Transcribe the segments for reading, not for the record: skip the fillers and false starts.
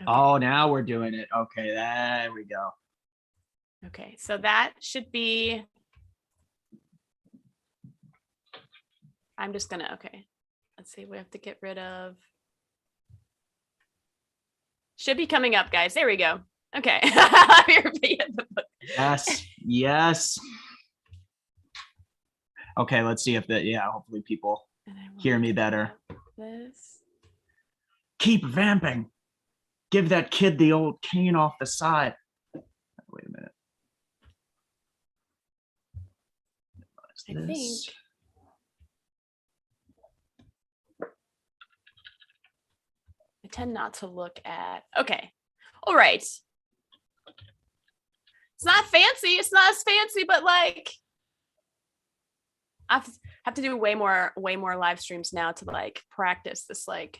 Okay. Oh, now we're doing it. Okay, there we go. Okay, so that should be, I'm just gonna, okay. Let's see, we have to get rid of, should be coming up, guys. There we go. Okay. Yes, yes. Okay, let's see if that, yeah, hopefully people hear me better. This. Keep vamping. Give that kid the old cane off the side. Wait a minute. I think. I tend not to look at, okay. All right. It's not fancy. It's not as fancy, but like, I have to do way more live streams now to like practice this, like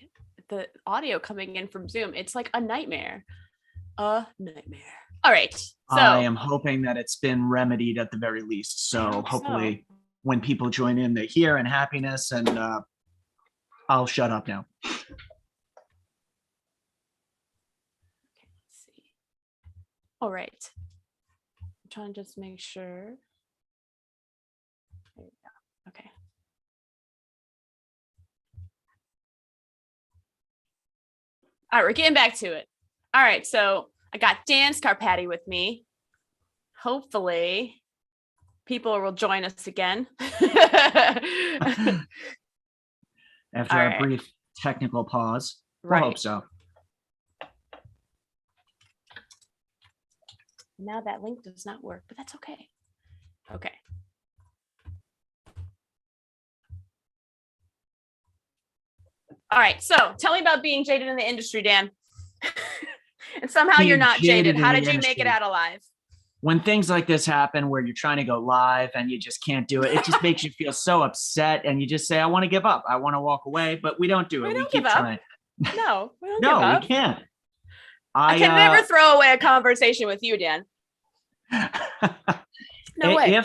the audio coming in from Zoom. It's like a nightmare. A nightmare. All right. So I am hoping that it's been remedied at the very least. So hopefully when people join in, they hear in happiness, and I'll shut up now. Okay, let's see. All right. I'm trying to just make sure. There we go. Okay. All right, we're getting back to it. All right, so I got Dan Scarpati with me. Hopefully, people will join us again. After a brief technical pause. I hope so. Now that link does not work, but that's okay. Okay. All right, so tell me about being jaded in the industry, Dan. And somehow you're not jaded. How did you make it out alive? When things like this happen, where you're trying to go live and you just can't do it, it just makes you feel so upset, and you just say, I want to give up. I want to walk away, but we don't do it. We keep trying. No, we don't give up. No, we can't. I can never throw away a conversation with you, Dan. No way.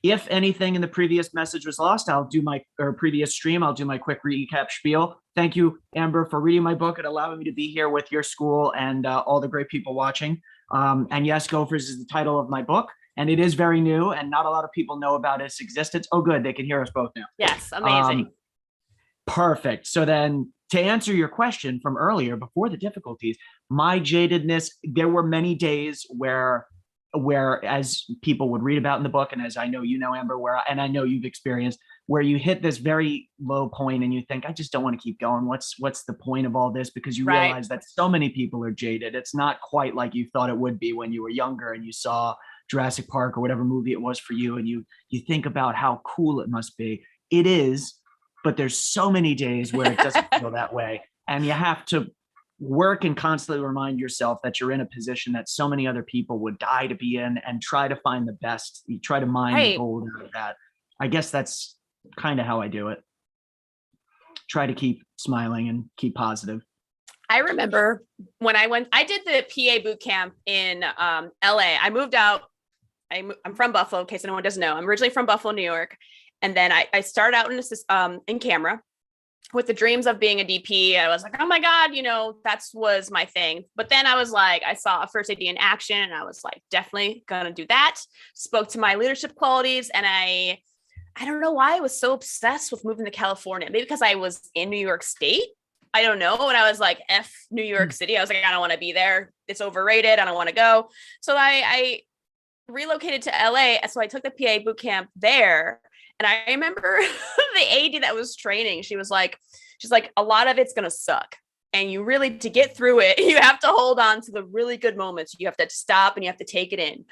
If anything in the previous message was lost, I'll do my previous stream. I'll do my quick recap spiel. Thank you, Amber, for reading my book and allowing me to be here with your school and all the great people watching. And yes, Gofers is the title of my book, and it is very new, and not a lot of people know about its existence. Oh, good. They can hear us both now. Yes. Amazing. Perfect. So then, to answer your question from earlier, before the difficulties, my jadedness, there were many days where as people would read about in the book, and as I know you know, Amber, and I know you've experienced, where you hit this very low point and you think, I just don't want to keep going. What's the point of all this? Because you realize that so many people are jaded. It's not quite like you thought it would be when you were younger and you saw Jurassic Park or whatever movie it was for you, and you think about how cool it must be. It is, but there's so many days where it doesn't feel that way. And you have to work and constantly remind yourself that you're in a position that so many other people would die to be in, and try to find the best. You try to mine the gold out of that. I guess that's kind of how I do it. Try to keep smiling and keep positive. I remember when I did the PA boot camp in LA. I moved out. I'm from Buffalo, in case anyone doesn't know. I'm originally from Buffalo, New York. And then I started out in camera with the dreams of being a DP. I was like, oh my God, that was my thing. But then I was like, I saw a first AD in action, and I was like, definitely gonna do that. Spoke to my leadership qualities, and I don't know why I was so obsessed with moving to California. Maybe because I was in New York State. I don't know. And I was like, F New York City. I was like, I don't want to be there. It's overrated. I don't want to go. So I relocated to LA. So I took the PA boot camp there. And I remember the AD that was training, she's like, a lot of it's going to suck. And you really, to get through it, you have to hold on to the really good moments. You have to stop and you have to take it in.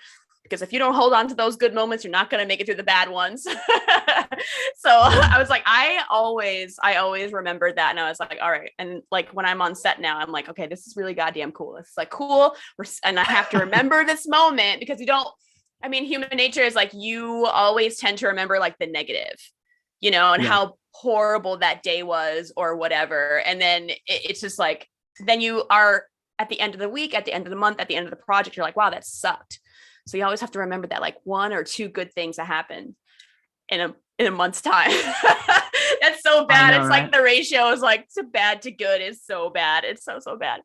Because if you don't hold on to those good moments, you're not going to make it through the bad ones. So I was like, I always remembered that. And I was like, all right. And like, when I'm on set now, I'm like, okay, this is really goddamn cool. It's like, cool. And I have to remember this moment, because human nature is like, you always tend to remember like the negative, and how horrible that day was or whatever. And then it's just like, then you are at the end of the week, at the end of the month, at the end of the project, you're like, wow, that sucked. So you always have to remember that, like, one or two good things that happened in a month's time. That's so bad. It's right? Like the ratio is like to bad to good is so bad. It's so bad.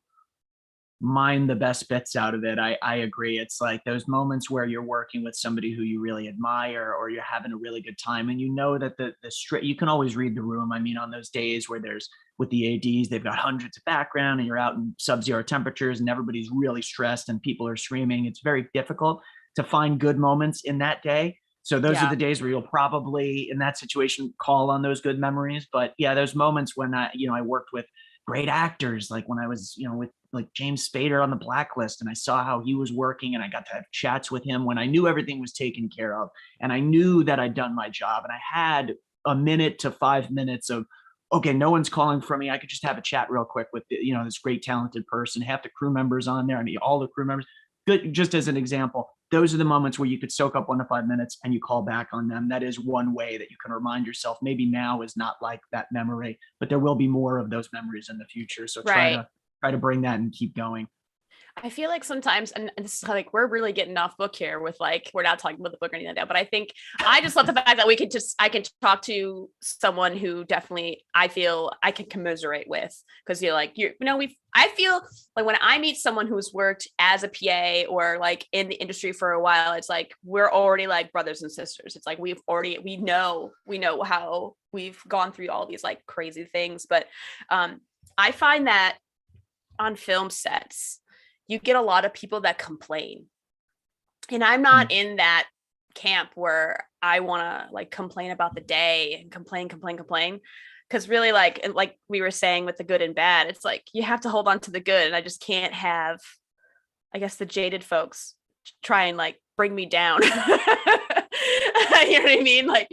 mine the best bits out of it. I agree. It's like those moments where you're working with somebody who you really admire, or you're having a really good time, and you know that the straight, you can always read the room. I mean, on those days where there's, with the ADs, they've got hundreds of background and you're out in sub-zero temperatures and everybody's really stressed and people are screaming. It's very difficult to find good moments in that day. So those are the days where you'll probably, in that situation, call on those good memories. But yeah, those moments when I worked with great actors, like when I was, with like James Spader on The Blacklist, and I saw how he was working and I got to have chats with him when I knew everything was taken care of and I knew that I'd done my job and I had a minute to 5 minutes of, okay, no one's calling for me. I could just have a chat real quick with, this great talented person, half the crew members on there. I mean, all the crew members. Good, just as an example, those are the moments where you could soak up 1 to 5 minutes and you call back on them. That is one way that you can remind yourself, maybe now is not like that memory, but there will be more of those memories in the future. So try to bring that and keep going. I feel like sometimes, and this is like, we're really getting off book here with like, we're not talking about the book or anything like that, but I think I just love the fact that I can talk to someone who definitely I feel I can commiserate with, because I feel like when I meet someone who's worked as a PA or like in the industry for a while, it's like, we're already like brothers and sisters. It's like, we know how we've gone through all these like crazy things. But I find that on film sets, you get a lot of people that complain, and I'm not in that camp where I want to like complain about the day and complain. Cause really like we were saying with the good and bad, it's like, you have to hold on to the good. And I just can't have, I guess, the jaded folks try and like bring me down. You know what I mean? Like,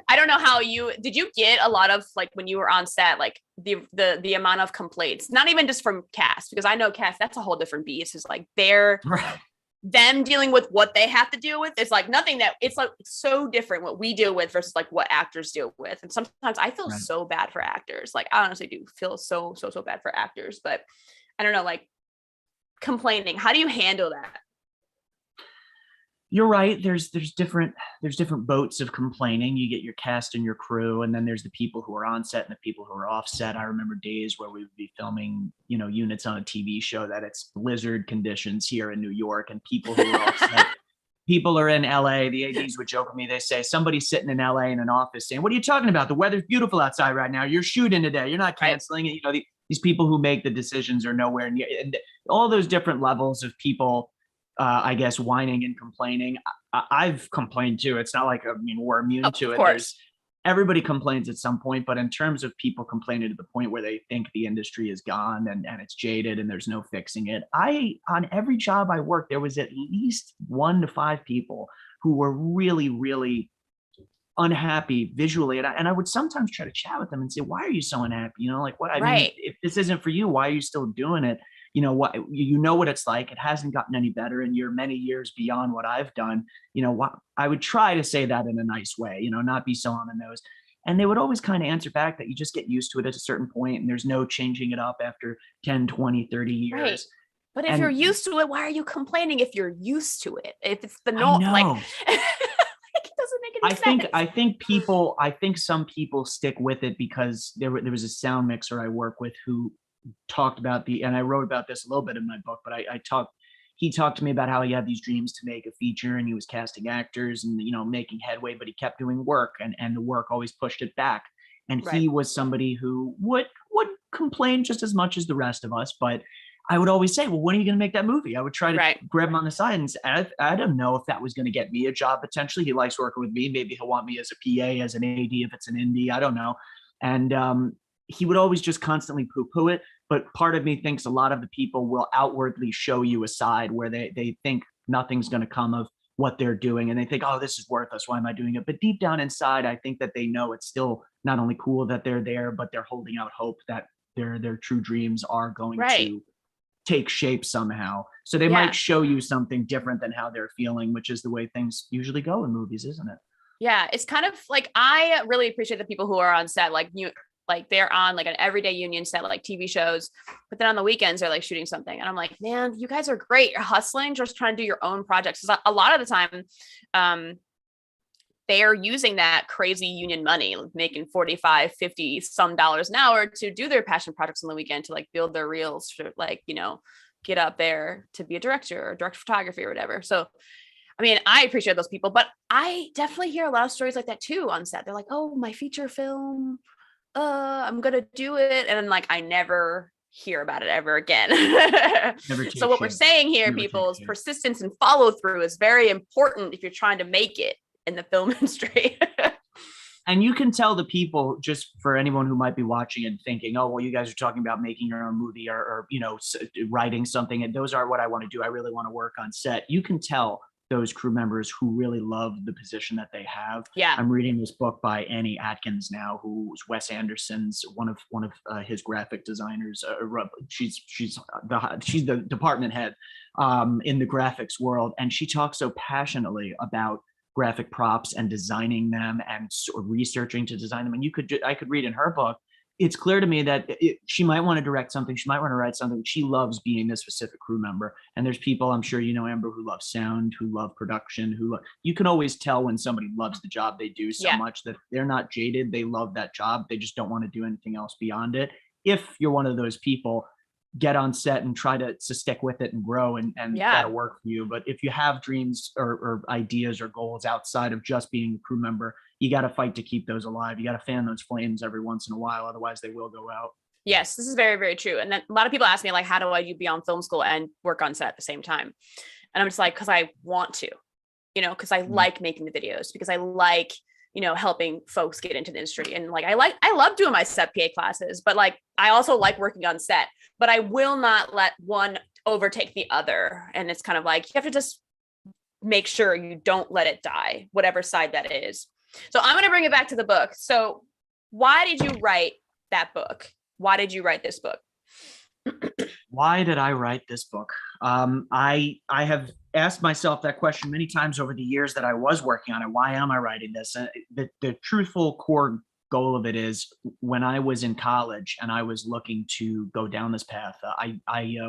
I don't know how did you get a lot of like, when you were on set, like the amount of complaints, not even just from cast, because I know cast, that's a whole different beast. It's like them dealing with what they have to deal with. It's like nothing that it's like so different what we deal with versus like what actors deal with. And sometimes I feel so bad for actors. Like, I honestly do feel so bad for actors, but I don't know, like complaining, how do you handle that? You're right. There's different boats of complaining. You get your cast and your crew, and then there's the people who are on set and the people who are off set. I remember days where we would be filming, units on a TV show that it's blizzard conditions here in New York, and people who are off set, people are in LA. The ADs would joke with me. They say, somebody's sitting in LA in an office saying, "What are you talking about? The weather's beautiful outside right now. You're shooting today. You're not canceling it." These people who make the decisions are nowhere near, and all those different levels of people. I guess whining and complaining. I've complained too. It's not like, we're immune to it. Course. Everybody complains at some point, but in terms of people complaining to the point where they think the industry is gone and it's jaded and there's no fixing it. On every job I worked, there was at least 1 to 5 people who were really, really unhappy visually. And I would sometimes try to chat with them and say, why are you so unhappy? What, I mean, if this isn't for you, why are you still doing it? What it's like. It hasn't gotten any better, and you're many years beyond what I've done. What I would try to say that in a nice way, not be so on the nose. And they would always kind of answer back that you just get used to it at a certain point, and there's no changing it up after 10, 20, 30 years. Right. But if you're used to it, why are you complaining if you're used to it? If it's the norm, like it doesn't make any sense. I think some people stick with it because there was a sound mixer I work with who talked about and I wrote about this a little bit in my book, but he talked to me about how he had these dreams to make a feature, and he was casting actors and, making headway, but he kept doing work, and the work always pushed it back. And he was somebody who would complain just as much as the rest of us, but I would always say, well, when are you going to make that movie? I would try to grab him on the side and say, I don't know if that was going to get me a job. Potentially he likes working with me. Maybe he'll want me as a PA, as an AD, if it's an indie, I don't know. And, he would always just constantly poo-poo it. But part of me thinks a lot of the people will outwardly show you a side where they think nothing's going to come of what they're doing. And they think, oh, this is worthless. Why am I doing it? But deep down inside, I think that they know it's still not only cool that they're there, but they're holding out hope that their true dreams are going to take shape somehow. So they might show you something different than how they're feeling, which is the way things usually go in movies, isn't it? Yeah. It's kind of like, I really appreciate the people who are on set, like they're on like an everyday union set, like TV shows, but then on the weekends they're like shooting something. And I'm like, man, you guys are great. You're hustling, just trying to do your own projects. A lot of the time, they are using that crazy union money, making 45, 50 some dollars an hour to do their passion projects on the weekend, to like build their reels for like, get up there to be a director or direct photography or whatever. So, I mean, I appreciate those people, but I definitely hear a lot of stories like that too on set. They're like, oh, my feature film, I'm going to do it. And then like, I never hear about it ever again. So what we're saying here, people, is persistence and follow through is very important if you're trying to make it in the film industry. And you can tell the people, just for anyone who might be watching and thinking, oh, well, you guys are talking about making your own movie or you know, writing something, and those aren't what I want to do. I really want to work on set. You can tell those crew members who really love the position that they have. Yeah. I'm reading this book by Annie Atkins now, who's Wes Anderson's one of his graphic designers. She's the department head in the graphics world, and she talks so passionately about graphic props and designing them and researching to design them. And I could read in her book, it's clear to me that she might want to direct something, she might want to write something. She loves being a specific crew member. And there's people, I'm sure you know, Amber, who love sound, who love production, you can always tell when somebody loves the job they do so much that they're not jaded. They love that job. They just don't want to do anything else beyond it. If you're one of those people, get on set and try to stick with it and grow, and that'll work for you. But if you have dreams or ideas or goals outside of just being a crew member, you got to fight to keep those alive. You got to fan those flames every once in a while. Otherwise they will go out. Yes, this is very, very true. And then a lot of people ask me, like, how do I do beyond film school and work on set at the same time? And I'm just like, because I want to, you know, because I like making the videos, because I like, you know, helping folks get into the industry. And like, I love doing my set PA classes, but like, I also like working on set, but I will not let one overtake the other. And it's kind of like, you have to just make sure you don't let it die, whatever side that is. So I'm going to bring it back to the book. So why did you write that book? Why did you write this book? Why did I write this book? I have asked myself that question many times over the years that I was working on it. Why am I writing this? The truthful core goal of it is, when I was in college and I was looking to go down this path, I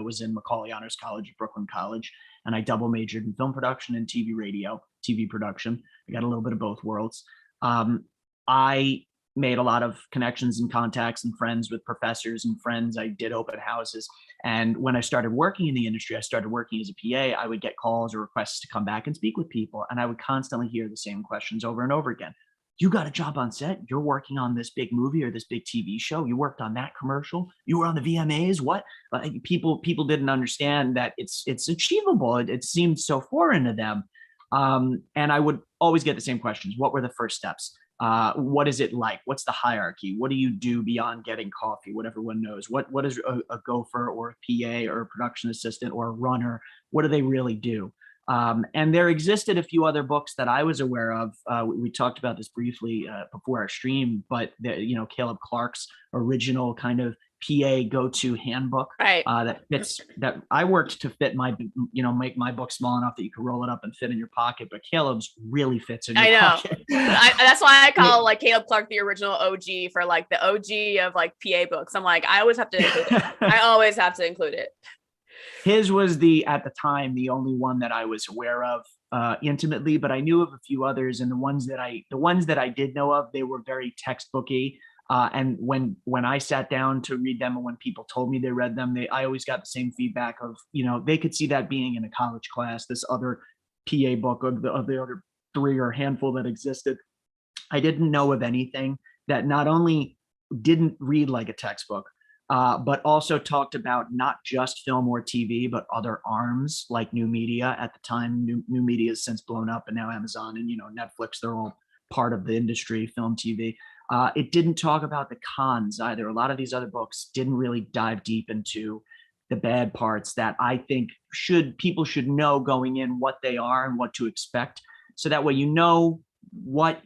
was in Macaulay Honors College at Brooklyn College, and I double majored in film production and TV production. I got a little bit of both worlds. I made a lot of connections and contacts and friends with professors and friends. I did open houses. And when I started working in the industry, I started working as a PA, I would get calls or requests to come back and speak with people. And I would constantly hear the same questions over and over again. You got a job on set? You're working on this big movie or this big TV show? You worked on that commercial? You were on the VMAs? What? People didn't understand that it's achievable. It seemed so foreign to them. And I would always get the same questions. What were the first steps? What is it like? What's the hierarchy? What do you do beyond getting coffee? What everyone knows. What is a gopher or a PA or a production assistant or a runner? What do they really do? And there existed a few other books that I was aware of. We talked about this briefly before our stream, but Caleb Clark's original kind of PA go-to handbook, right? That I worked to fit my, make my book small enough that you could roll it up and fit in your pocket. But Caleb's really fits in your pocket. That's why I call like Caleb Clark the original OG for like the OG of like PA books. I'm like, I always have to include it. I always have to include it. His was at the time, the only one that I was aware of intimately, but I knew of a few others, and the ones that I did know of, they were very textbooky. And when I sat down to read them, and when people told me they read them, I always got the same feedback of, they could see that being in a college class. This other PA book of the other three or handful that existed, I didn't know of anything that not only didn't read like a textbook, but also talked about not just film or TV, but other arms like new media. At the time, new media has since blown up, and now Amazon and Netflix, they're all part of the industry, film, TV. It didn't talk about the cons either. A lot of these other books didn't really dive deep into the bad parts that I think people should know going in, what they are and what to expect. So that way, what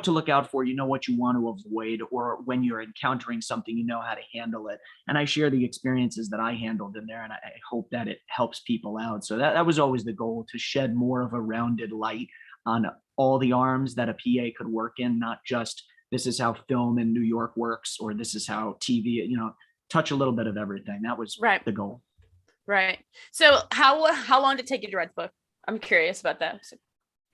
to look out for, what you want to avoid, or when you're encountering something, you know how to handle it. And I share the experiences that I handled in there, and I hope that it helps people out. So that was always the goal, to shed more of a rounded light on all the arms that a PA could work in, not just this is how film in New York works, or this is how TV, touch a little bit of everything. That was the goal. Right. So how long did it take you to write the book? I'm curious about that.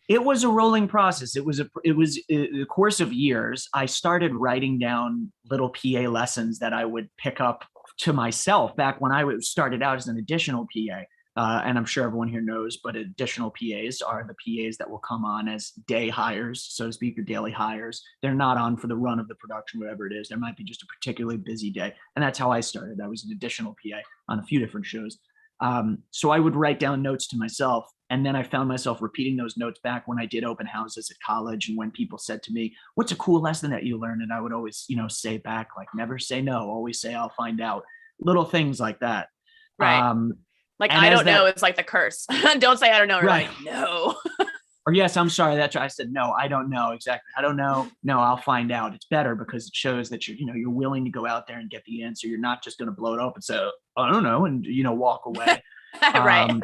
It was a rolling process. It was a course of years. I started writing down little PA lessons that I would pick up to myself back when I started out as an additional PA. And I'm sure everyone here knows, but additional PAs are the PAs that will come on as day hires, so to speak, or daily hires. They're not on for the run of the production, whatever it is. There might be just a particularly busy day. And that's how I started. I was an additional PA on a few different shows. So I would write down notes to myself. And then I found myself repeating those notes back when I did open houses at college. And when people said to me, what's a cool lesson that you learned? And I would always, say back, like, never say no, always say, I'll find out. Little things like that. Right. Like, I don't know. It's like the curse. Don't say I don't know. Right. Like, no. Or yes, I'm sorry. That's I said, no, I don't know. Exactly. I don't know. No, I'll find out. It's better because it shows that you're willing to go out there and get the answer. You're not just going to blow it up and say, I don't know. And, walk away. Right.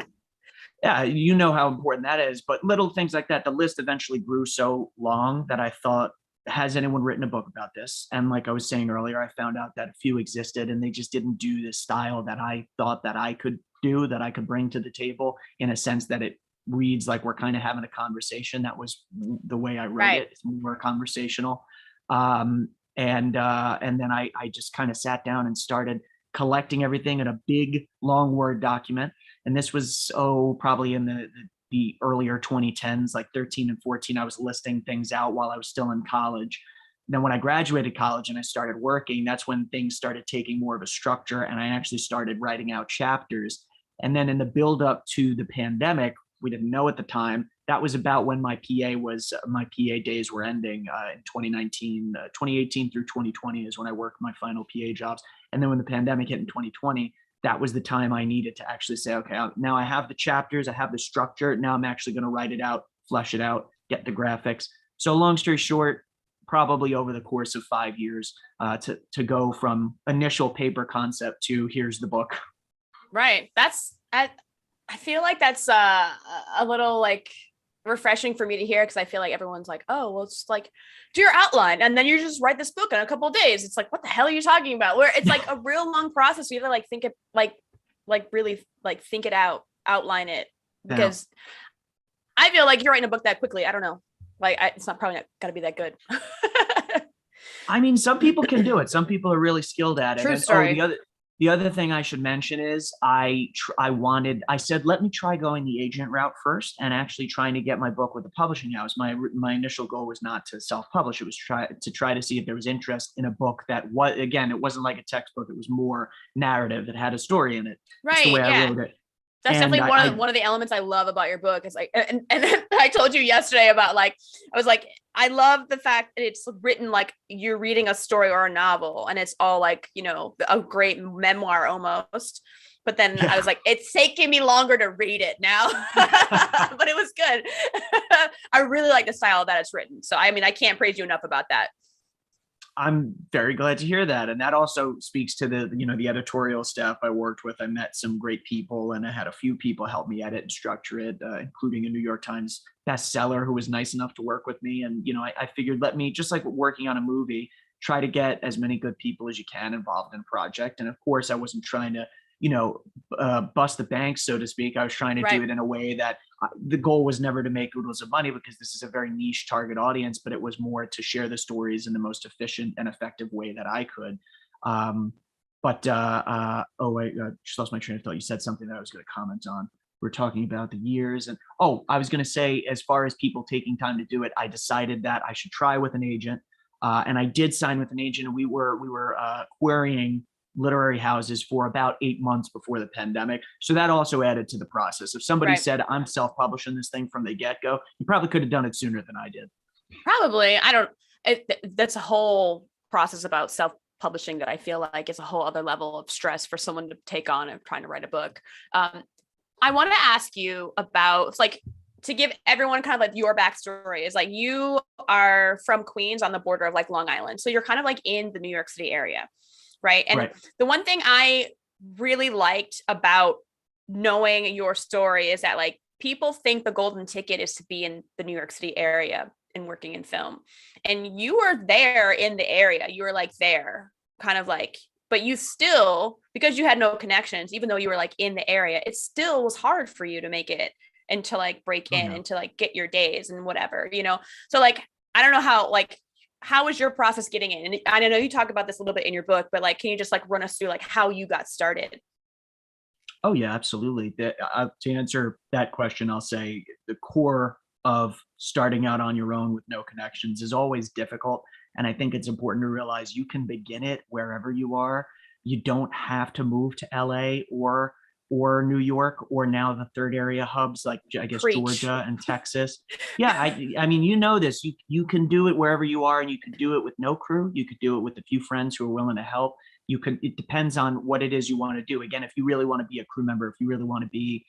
Yeah. You know how important that is, but little things like that. The list eventually grew so long that I thought, has anyone written a book about this? And like I was saying earlier, I found out that a few existed and they just didn't do this style that I thought that I could do, that I could bring to the table, in a sense that it reads like we're kind of having a conversation. That was the way I wrote it. It's more conversational. And then I just kind of sat down and started collecting everything in a big long Word document. And this was, probably in the earlier 2010s, like 13 and 14, I was listing things out while I was still in college. And then when I graduated college and I started working, that's when things started taking more of a structure. And I actually started writing out chapters. And then in the build up to the pandemic, we didn't know at the time, that was about when my PA days were ending in 2019, 2018 through 2020 is when I worked my final PA jobs. And then when the pandemic hit in 2020, that was the time I needed to actually say, okay, now I have the chapters, I have the structure. Now I'm actually going to write it out, flesh it out, get the graphics. So long story short, probably over the course of 5 years to go from initial paper concept to here's the book. Right. I feel like that's a little like refreshing for me to hear, because I feel like everyone's like, oh, well, it's like do your outline and then you just write this book in a couple of days. It's like, what the hell are you talking about? Where it's like a real long process. You have to like think it like really like think it out, outline it, because I feel like you're writing a book that quickly. I don't know. Like it's probably not got to be that good. I mean, some people can do it. Some people are really skilled at it. True story. The other thing I should mention is I said, let me try going the agent route first and actually trying to get my book with a publishing house. My initial goal was not to self-publish. It was to try to see if there was interest in a book that was, again, it wasn't like a textbook. It was more narrative that had a story in it. Right. That's the way I wrote it. That's definitely one of the elements I love about your book is like, and I told you yesterday about like, I was like, I love the fact that it's written like you're reading a story or a novel and it's all like, a great memoir almost. But then I was like, it's taking me longer to read it now, but it was good. I really like the style that it's written. So, I mean, I can't praise you enough about that. I'm very glad to hear that. And that also speaks to the editorial staff I worked with. I met some great people and I had a few people help me edit and structure it, including a New York Times bestseller who was nice enough to work with me. And, I figured, let me, just like working on a movie, try to get as many good people as you can involved in a project. And of course, I wasn't trying to, bust the bank, so to speak. I was trying to do it in a way that the goal was never to make oodles of money, because this is a very niche target audience, but it was more to share the stories in the most efficient and effective way that I could. Just lost my train of thought. You said something that I was going to comment on. We're talking about the years and, I was going to say, as far as people taking time to do it, I decided that I should try with an agent. And I did sign with an agent, and we were querying literary houses for about 8 months before the pandemic. So that also added to the process. If somebody said, I'm self-publishing this thing from the get-go, you probably could have done it sooner than I did. Probably. That's a whole process about self-publishing that I feel like is a whole other level of stress for someone to take on and trying to write a book. I want to ask you about, like, to give everyone kind of like your backstory is like, you are from Queens on the border of like Long Island. So you're kind of like in the New York City area. Right. And the one thing I really liked about knowing your story is that like people think the golden ticket is to be in the New York City area and working in film. And you were there in the area. You were like there kind of like, but you still, because you had no connections, even though you were like in the area, it still was hard for you to make it and to like break in and to like get your days and whatever, So like, I don't know how, like, how was your process getting in? And I know you talk about this a little bit in your book, but like, can you just like run us through like how you got started? Oh yeah, absolutely. To answer that question, I'll say the core of starting out on your own with no connections is always difficult. And I think it's important to realize you can begin it wherever you are. You don't have to move to LA or New York, or now the third area hubs like I guess Preach. Georgia and Texas. Yeah, I mean, you know this. You can do it wherever you are, and you can do it with no crew. You could do it with a few friends who are willing to help. It depends on what it is you want to do. Again, if you really want to be a crew member, if you really want to be,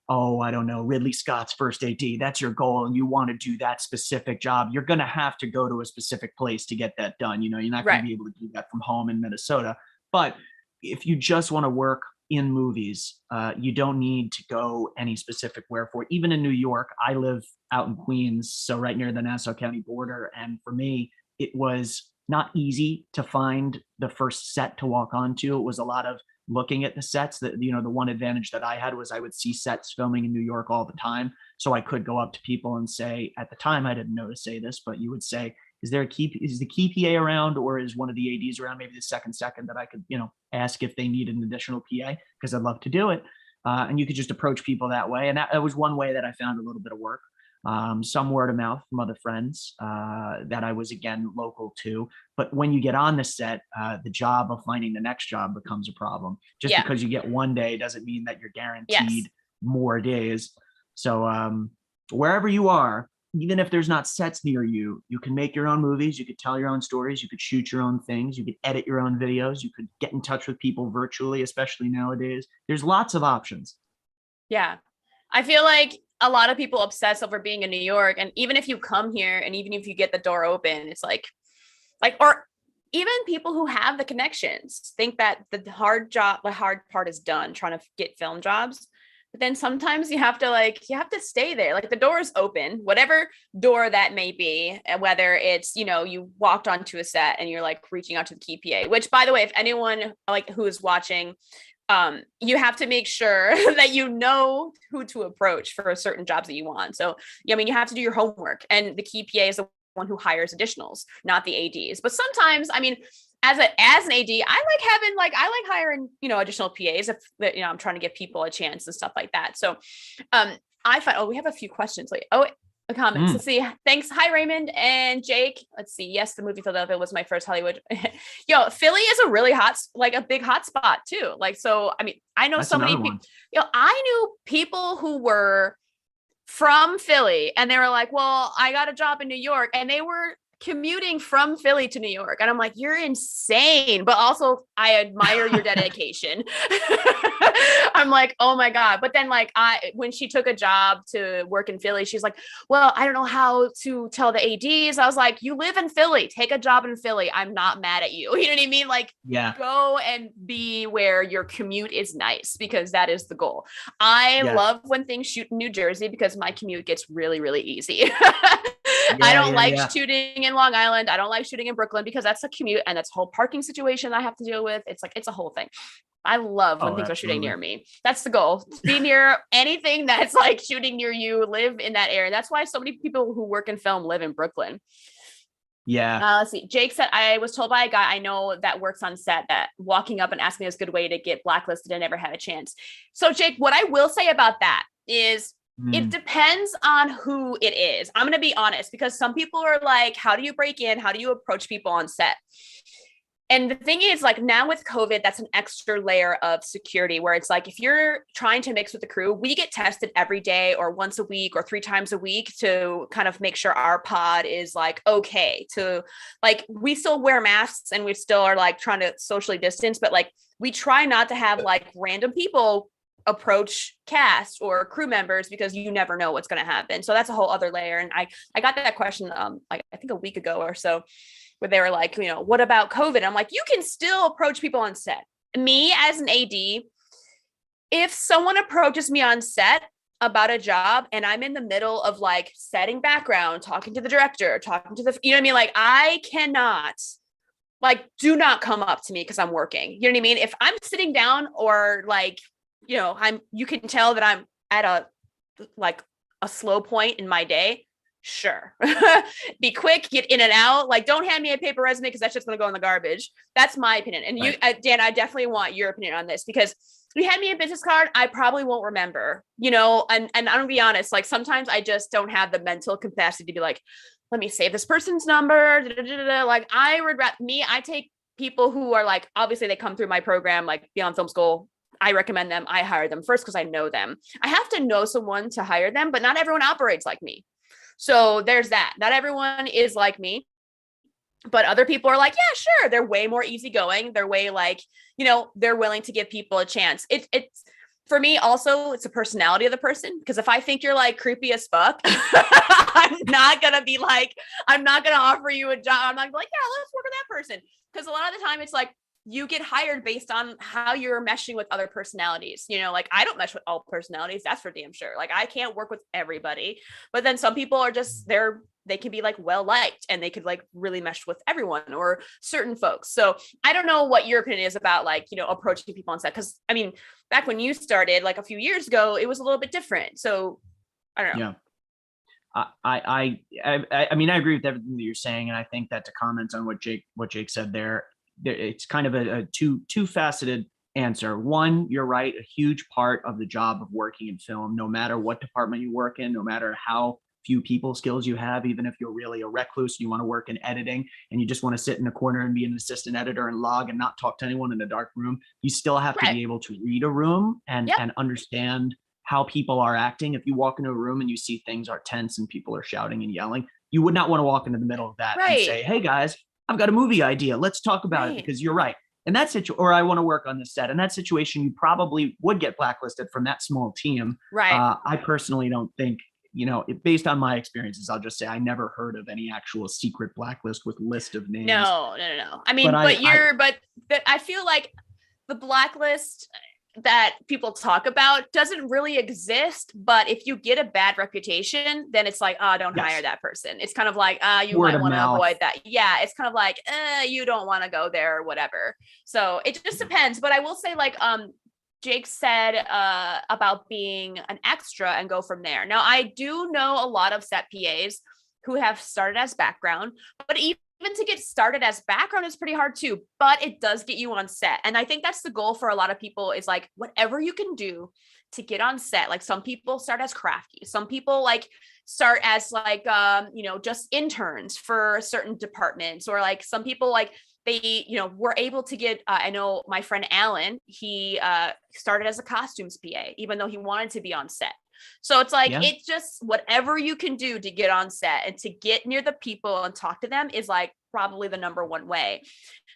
oh, I don't know, Ridley Scott's first AD, that's your goal, and you want to do that specific job, you're going to have to go to a specific place to get that done. You know, you're not going to be able to do that from home in Minnesota. But if you just want to work in movies, you don't need to go any specific where for. Even in New York, I live out in Queens, so right near the Nassau County border. And for me, it was not easy to find the first set to walk onto. It was a lot of looking at the sets. That, you know, the one advantage that I had was I would see sets filming in New York all the time. So I could go up to people and say, at the time, I didn't know to say this, but you would say, is the key PA around, or is one of the ADs around, maybe the second that I could, you know, ask if they need an additional PA, because I'd love to do it. And you could just approach people that way. And that was one way that I found a little bit of work. Some word of mouth from other friends that I was, again, local to. But when you get on the set, the job of finding the next job becomes a problem. Just because you get one day doesn't mean that you're guaranteed more days. So wherever you are, even if there's not sets near you, you can make your own movies. You could tell your own stories. You could shoot your own things. You could edit your own videos. You could get in touch with people virtually, especially nowadays. There's lots of options. Yeah. I feel like a lot of people obsess over being in New York. And even if you come here and even if you get the door open, it's like, or even people who have the connections think that the hard part is done trying to get film jobs. But then sometimes you have to stay there. Like the door is open, whatever door that may be, whether it's, you know, you walked onto a set and you're like reaching out to the key PA, which, by the way, if anyone like who is watching, you have to make sure that you know who to approach for certain jobs that you want. So, I mean, you have to do your homework, and the key PA is the one who hires additionals, not the ADs. But sometimes, I mean, as an AD, I like hiring, you know, additional PAs if, you know, I'm trying to give people a chance and stuff like that. So, I find, we have a few questions. Like, comments. Let's see. Thanks. Hi, Raymond and Jake. Let's see. Yes, the movie Philadelphia was my first Hollywood. Yo, Philly is a really a big hot spot too. Like, so, I mean, I know so many people, you know, I knew people who were from Philly and they were like, well, I got a job in New York, and they were commuting from Philly to New York. And I'm like, you're insane. But also I admire your dedication. I'm like, oh my God. But then like when she took a job to work in Philly, she's like, well, I don't know how to tell the ADs. I was like, you live in Philly, take a job in Philly. I'm not mad at you. You know what I mean? Like, go and be where your commute is nice, because that is the goal. I love when things shoot in New Jersey because my commute gets really, really easy. I don't like shooting in Long Island. I don't like shooting in Brooklyn because that's a commute and that's a whole parking situation I have to deal with. It's like, it's a whole thing. I love when things are shooting near me. That's the goal. Be near anything that's like shooting near you, live in that area. That's why so many people who work in film live in Brooklyn. Yeah. Let's see. Jake said, I was told by a guy I know that works on set that walking up and asking is a good way to get blacklisted and never had a chance. So Jake, what I will say about that is, it depends on who it is. I'm going to be honest, because some people are like, how do you break in? How do you approach people on set? And the thing is, like, now with COVID, that's an extra layer of security where it's like, if you're trying to mix with the crew, we get tested every day or once a week or 3 times a week to kind of make sure our pod is like, okay, to like, we still wear masks and we still are like trying to socially distance, but like, we try not to have like random people approach cast or crew members because you never know what's going to happen. So that's a whole other layer. And I got that question like I think a week ago or so, where they were like, you know, what about COVID? I'm like, you can still approach people on set. Me as an AD, if someone approaches me on set about a job and I'm in the middle of like setting background, talking to the director, talking to the, you know what I mean? Like, I cannot, like, do not come up to me because I'm working. You know what I mean? If I'm sitting down or like, you know, you can tell that I'm at a slow point in my day, Sure. Be quick, get in and out. Like, don't hand me a paper resume because that's just going to go in the garbage. That's my opinion. And you, Dan, I definitely want your opinion on this, because you hand me a business card, I probably won't remember, and I'm gonna be honest, like sometimes I just don't have the mental capacity to be like, let me save this person's number. Like I would I take people who are like, obviously they come through my program, like Beyond Film School. I recommend them. I hire them first because I know them. I have to know someone to hire them, but not everyone operates like me. So there's that. Not everyone is like me. But other people are like, yeah, sure. They're way more easygoing. They're way like, they're willing to give people a chance. It's for me also, it's a personality of the person. Because if I think you're like creepy as fuck, I'm not going to offer you a job. I'm not like, yeah, let's work with that person. Because a lot of the time it's like, you get hired based on how you're meshing with other personalities. Like I don't mesh with all personalities. That's for damn sure. Like I can't work with everybody, but then some people are just they can be like well liked and they could like really mesh with everyone or certain folks. So I don't know what your opinion is about like, approaching people on set. Cause I mean, back when you started like a few years ago, it was a little bit different. So I don't know. Yeah. I mean, I agree with everything that you're saying. And I think that to comment on what Jake said there, it's kind of a two-faceted answer. One, you're right. A huge part of the job of working in film, no matter what department you work in, no matter how few people skills you have, even if you're really a recluse, you want to work in editing and you just want to sit in a corner and be an assistant editor and log and not talk to anyone in a dark room, you still have to be able to read a room and understand how people are acting. If you walk into a room and you see things are tense and people are shouting and yelling, you would not want to walk into the middle of that and say, hey guys, I've got a movie idea. Let's talk about it, because you're right. In that situation, or I want to work on this set. In that situation, you probably would get blacklisted from that small team. Right. I personally don't think, based on my experiences, I'll just say I never heard of any actual secret blacklist with list of names. No. I mean, but I feel like the blacklist that people talk about doesn't really exist, but if you get a bad reputation, then it's like, don't hire that person. It's kind of like, you might want to avoid that. Yeah, it's kind of like, you don't want to go there or whatever. So it just depends. But I will say, like, Jake said about being an extra and go from there. Now, I do know a lot of set PAs who have started as background, but even to get started as background is pretty hard too, but it does get you on set. And I think that's the goal for a lot of people, is like whatever you can do to get on set. Like some people start as crafty. Some people like start as like, just interns for certain departments, or like some people like they, were able to get, I know my friend Alan, he started as a costumes PA, even though he wanted to be on set. So it's like, it's just whatever you can do to get on set and to get near the people and talk to them is like probably the number one way.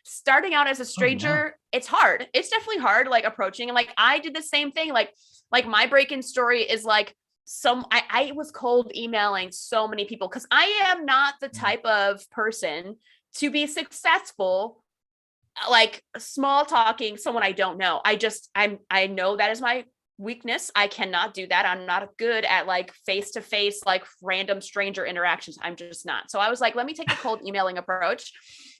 Starting out as a stranger, it's hard. It's definitely hard, like approaching. And like, I did the same thing. Like my break-in story is like I was cold emailing so many people, because I am not the type of person to be successful, like small talking someone I don't know. I know that is my weakness. I cannot do that. I'm not good at like face-to-face, like random stranger interactions. I'm just not. So I was like, let me take the cold emailing approach.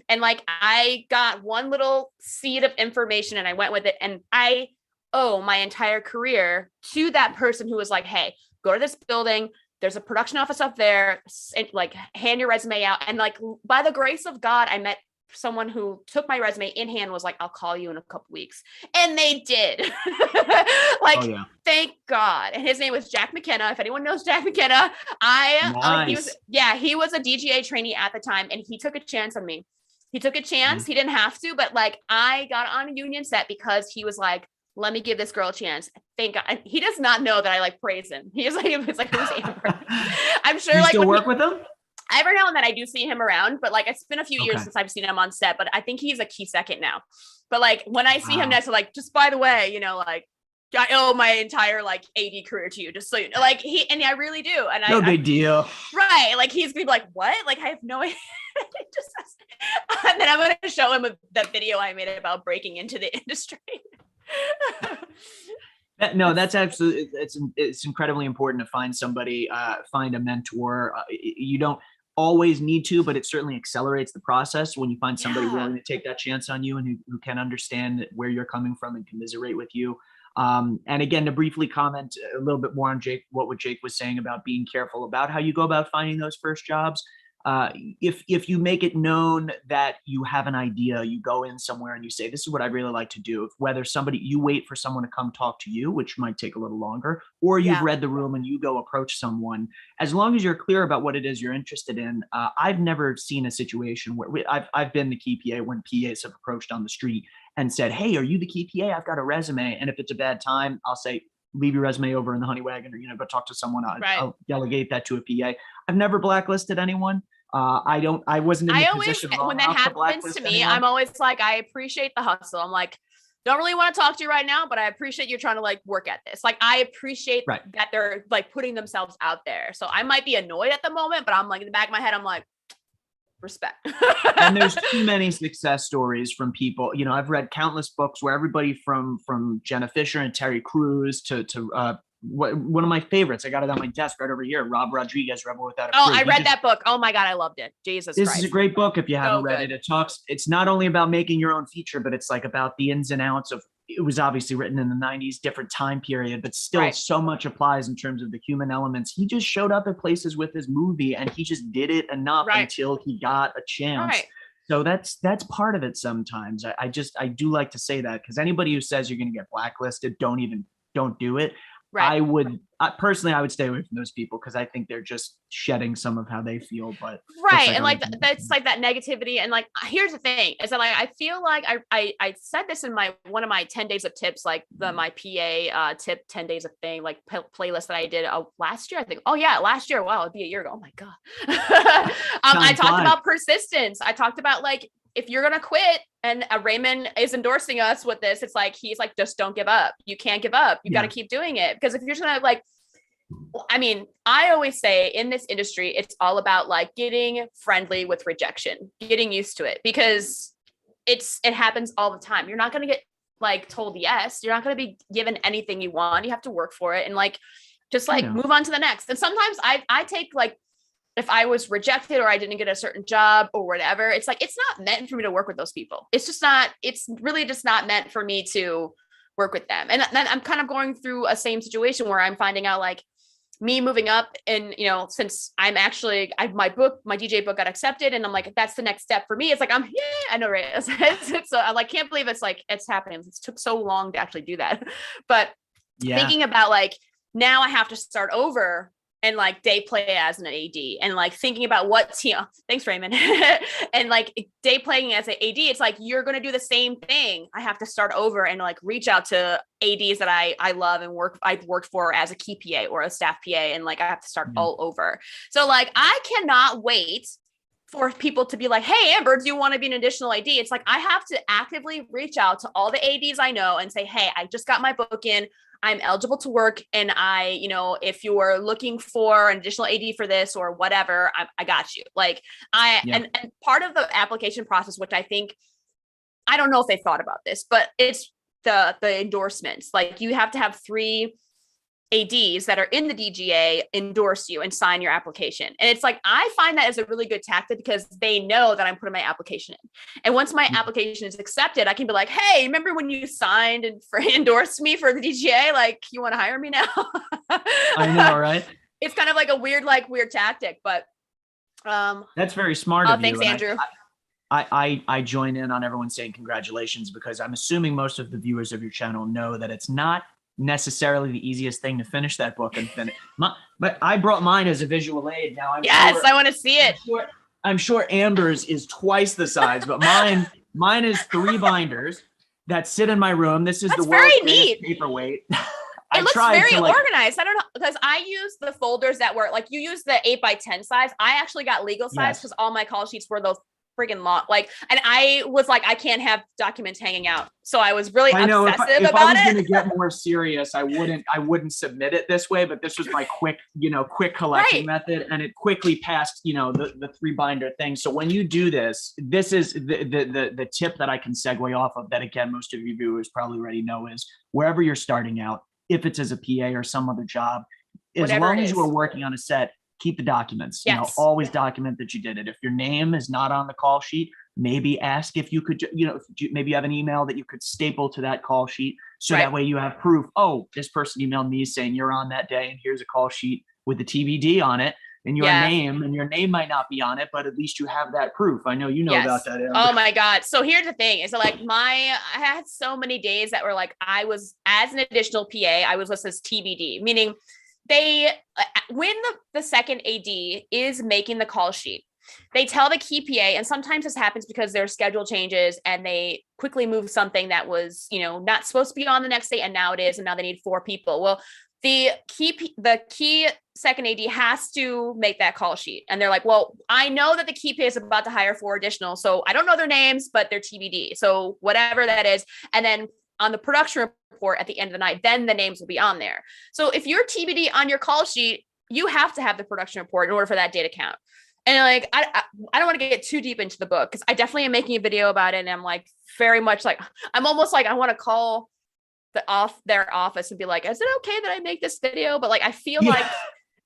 And like, I got one little seed of information and I went with it. And I owe my entire career to that person who was like, hey, go to this building. There's a production office up there, and like hand your resume out. And like, by the grace of God, I met someone who took my resume in hand, was like, I'll call you in a couple weeks. And they did. Thank God. And his name was Jack McKenna. If anyone knows Jack McKenna, he was a DGA trainee at the time, and he took a chance on me. He took a chance. He didn't have to, but like I got on a union set because he was like, let me give this girl a chance. Thank God. And he does not know that I like praise him. He's like, who's Amber? I'm sure. You still work with him? Every now and then I do see him around, but like it's been a few years since I've seen him on set, but I think he's a key second now. But like when I see him next, like, just by the way, like I owe my entire like AD career to you, just so you know, like I really do. And no big deal. Right. Like he's gonna be like, what? Like I have no idea. And then I'm going to show him the video I made about breaking into the industry. No, that's absolutely, it's incredibly important to find somebody, find a mentor. You don't, always need to, but it certainly accelerates the process when you find somebody Yeah. willing to take that chance on you and who can understand where you're coming from and commiserate with you. And again, to briefly comment a little bit more on what Jake was saying about being careful about how you go about finding those first jobs. If you make it known that you have an idea, you go in somewhere and you say, this is what I'd really like to do. Whether you wait for someone to come talk to you, which might take a little longer, or you've read the room and you go approach someone, as long as you're clear about what it is you're interested in. I've never seen a situation where I've been the key PA when PAs have approached on the street and said, hey, are you the key PA? I've got a resume. And if it's a bad time, I'll say, leave your resume over in the honey wagon, or, go talk to someone. I'll delegate that to a PA. I've never blacklisted anyone. I wasn't in the position when that happens to me, I'm always like, I appreciate the hustle. I'm like, don't really want to talk to you right now, but I appreciate you trying to like work at this. Like, I appreciate that they're like putting themselves out there. So I might be annoyed at the moment, but I'm like, in the back of my head, I'm like, respect. And there's too many success stories from people. I've read countless books where everybody from Jenna Fisher and Terry Crews to one of my favorites, I got it on my desk right over here, Rob Rodriguez, Rebel Without a Crew. Oh, I read that book. Oh my God, I loved it. Jesus Christ. This is a great book if you haven't read it. It's not only about making your own feature, but it's like about the ins and outs of, it was obviously written in the 90s, different time period, but still so much applies in terms of the human elements. He just showed up at places with his movie and he just did it enough until he got a chance. So that's part of it sometimes. I do like to say that, because anybody who says you're going to get blacklisted, don't do it. I would personally, I would stay away from those people, because I think they're just shedding some of how they feel. But and like that's like that negativity. And like, here's the thing is that like, I feel like I said this in one of my 10 days of tips, like my PA tip 10 days of thing, like playlist that I did last year, I think. Oh yeah, last year. Wow, it'd be a year ago. Oh my God. I talked about persistence. I talked about like, if you're going to quit, and Raymond is endorsing us with this, it's like, he's like, just don't give up. You can't give up. You got to keep doing it. Because if you're just going to like, I mean, I always say in this industry, it's all about like getting friendly with rejection, getting used to it, because it happens all the time. You're not going to get like told yes. You're not going to be given anything you want. You have to work for it and like, just like move on to the next. And sometimes I take like, if I was rejected or I didn't get a certain job or whatever, it's like, it's not meant for me to work with those people. It's really just not meant for me to work with them. And then I'm kind of going through a same situation where I'm finding out like me moving up, and, since my DJ book got accepted, and I'm like, that's the next step for me. It's like, I know, right? So I like, can't believe it's happening. It took so long to actually do that. But thinking about like, now I have to start over and like day play as an AD, and like thinking about thanks Raymond, and like day playing as an AD, it's like, you're going to do the same thing. I have to start over and like reach out to ADs that I love and I've worked for as a key PA or a staff PA. And like, I have to start all over. So like, I cannot wait for people to be like, hey, Amber, do you want to be an additional AD? It's like, I have to actively reach out to all the ADs I know and say, hey, I just got my book in. I'm eligible to work. And if you're looking for an additional AD for this or whatever, I got you. Like and part of the application process, which I think, I don't know if they thought about this, but it's the endorsements. Like, you have to have 3 ADs that are in the DGA endorse you and sign your application. And it's like, I find that as a really good tactic, because they know that I'm putting my application in. And once my application is accepted, I can be like, hey, remember when you signed and endorsed me for the DGA? Like, you want to hire me now? I know, right? It's kind of like a weird tactic, but that's very smart of you. Thanks, Andrew. I join in on everyone saying congratulations, because I'm assuming most of the viewers of your channel know that it's not necessarily the easiest thing to finish that book and finish. But I brought mine as a visual aid. Now I want to see it. I'm sure Amber's is twice the size, but mine is 3 binders that sit in my room. This is the world's greatest paperweight. It looks very organized. I don't know, because I use the folders that were like, you use the 8x10 size. I actually got legal size because all my call sheets were those friggin' long, like, and I was like, I can't have documents hanging out. So I was really obsessive about it. If I was going to get more serious, I wouldn't submit it this way, but this was my quick collection method, and it quickly passed, the 3 binder thing. So when you do this is the tip that I can segue off of, that again, most of you viewers probably already know, is wherever you're starting out, if it's as a PA or some other job, as long as you are working on a set, keep the documents. Yes. Always document that you did it. If your name is not on the call sheet, maybe ask if you could, maybe you have an email that you could staple to that call sheet. So that way you have proof. Oh, this person emailed me saying you're on that day, and here's a call sheet with the TBD on it. And your name, and your name might not be on it, but at least you have that proof. I know you know about that, Amber. Oh my God. So here's the thing is like I had so many days that were like, I was, as an additional PA, I was listed as TBD, meaning when the second AD is making the call sheet, they tell the key PA, and sometimes this happens because their schedule changes and they quickly move something that was, not supposed to be on the next day, and now it is, and now they need 4 people. Well, the key second AD has to make that call sheet. And they're like, well, I know that the key PA is about to hire 4 additional. So I don't know their names, but they're TBD. So whatever that is. And then on the production report at the end of the night, then the names will be on there. So if you're TBD on your call sheet, you have to have the production report in order for that day to count. And like, I don't want to get too deep into the book, because I definitely am making a video about it. And I'm like, very much like, I'm almost like, I want to call their office and be like, is it okay that I make this video? But like, I feel like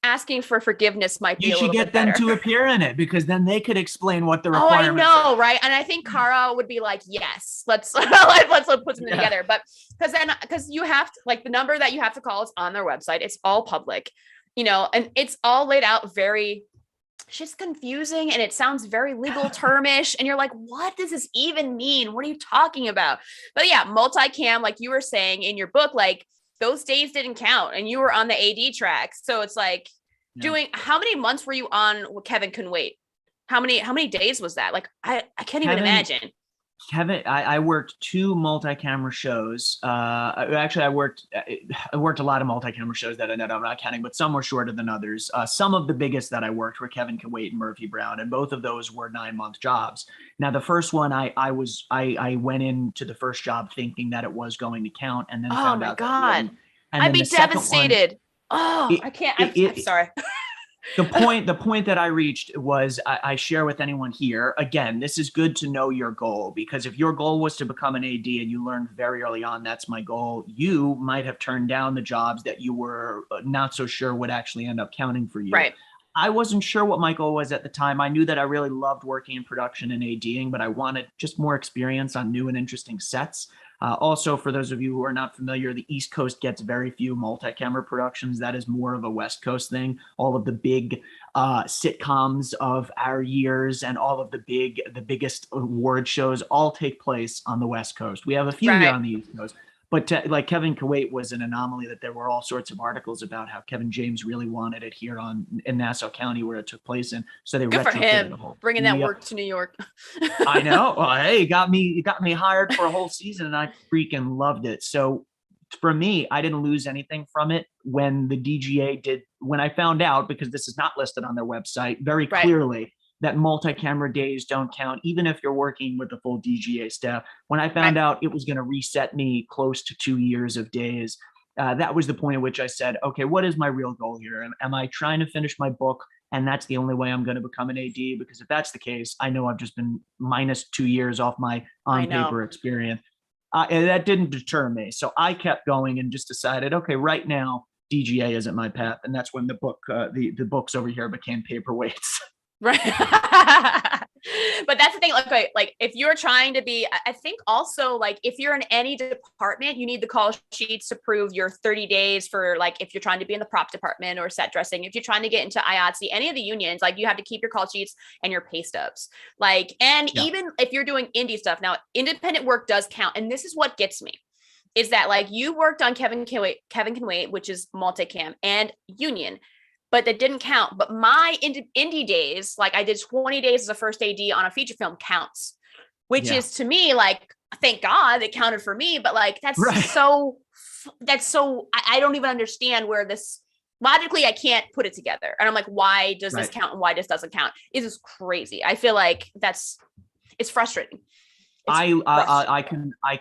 asking for forgiveress might be a little bit better. You should get them to appear in it, because then they could explain what the requirements are. Oh, I know, right? And I think Kara would be like, yes, let's let's put something together. But because you have to, like, the number that you have to call is on their website. It's all public, and it's all laid out very, it's just confusing, and it sounds very legal termish, and you're like, what does this even mean? What are you talking about? But yeah, multicam, like you were saying in your book, like those days didn't count, and you were on the AD track. So it's like how many months were you on Kevin Can Wait? How many days was that? Like, I can't even imagine. Kevin, I worked 2 multi-camera shows. Actually, I worked a lot of multi-camera shows that I'm not counting, but some were shorter than others. Some of the biggest that I worked were Kevin Can Wait and Murphy Brown, and both of those were 9-month jobs. Now, the first one, I went into the first job thinking that it was going to count, and then found out. Oh my God, I'd be devastated. I can't. I'm sorry. The point that I reached was, I share with anyone here, again, this is good to know your goal, because if your goal was to become an AD and you learned very early on, that's my goal, you might have turned down the jobs that you were not so sure would actually end up counting for you. Right. I wasn't sure what my goal was at the time. I knew that I really loved working in production and ADing, but I wanted just more experience on new and interesting sets. Also, for those of you who are not familiar, the East Coast gets very few multi-camera productions. That is more of a West Coast thing. All of the big sitcoms of our years and all of the biggest award shows all take place on the West Coast. We have a few here on the East Coast. But like Kevin Can Wait was an anomaly, that there were all sorts of articles about how Kevin James really wanted it here in Nassau County where it took place in. So they good for him, bringing that work to New York. I know. Well, hey, you got me hired for a whole season, and I freaking loved it. So for me, I didn't lose anything from it when the DGA did. When I found out, because this is not listed on their website very clearly, that multi-camera days don't count, even if you're working with the full DGA staff. When I found out it was going to reset me close to 2 years of days, that was the point at which I said, okay, what is my real goal here? Am I trying to finish my book, and that's the only way I'm going to become an AD? Because if that's the case, I know I've just been minus 2 years off my on-paper experience. And that didn't deter me. So I kept going and just decided, okay, right now, DGA isn't my path. And that's when the book, the books over here became paperweights. Right. But that's the thing. Like if you're trying to be, I think also, like, if you're in any department, you need the call sheets to prove your 30 days for, like, if you're trying to be in the prop department or set dressing, if you're trying to get into IATSE, any of the unions, like, you have to keep your call sheets and your pay stubs. Like, and even if you're doing indie stuff, now independent work does count. And this is what gets me, is that, like, you worked on Kevin Can Wait, which is multicam and union, but that didn't count. But my indie days, like, I did 20 days as a first AD on a feature film, counts, which is, to me, like, thank God it counted for me. But, like, that's so I don't even understand where this, logically, I can't put it together. And I'm like, why does this count and why this doesn't count? It is crazy. I feel like it's frustrating. I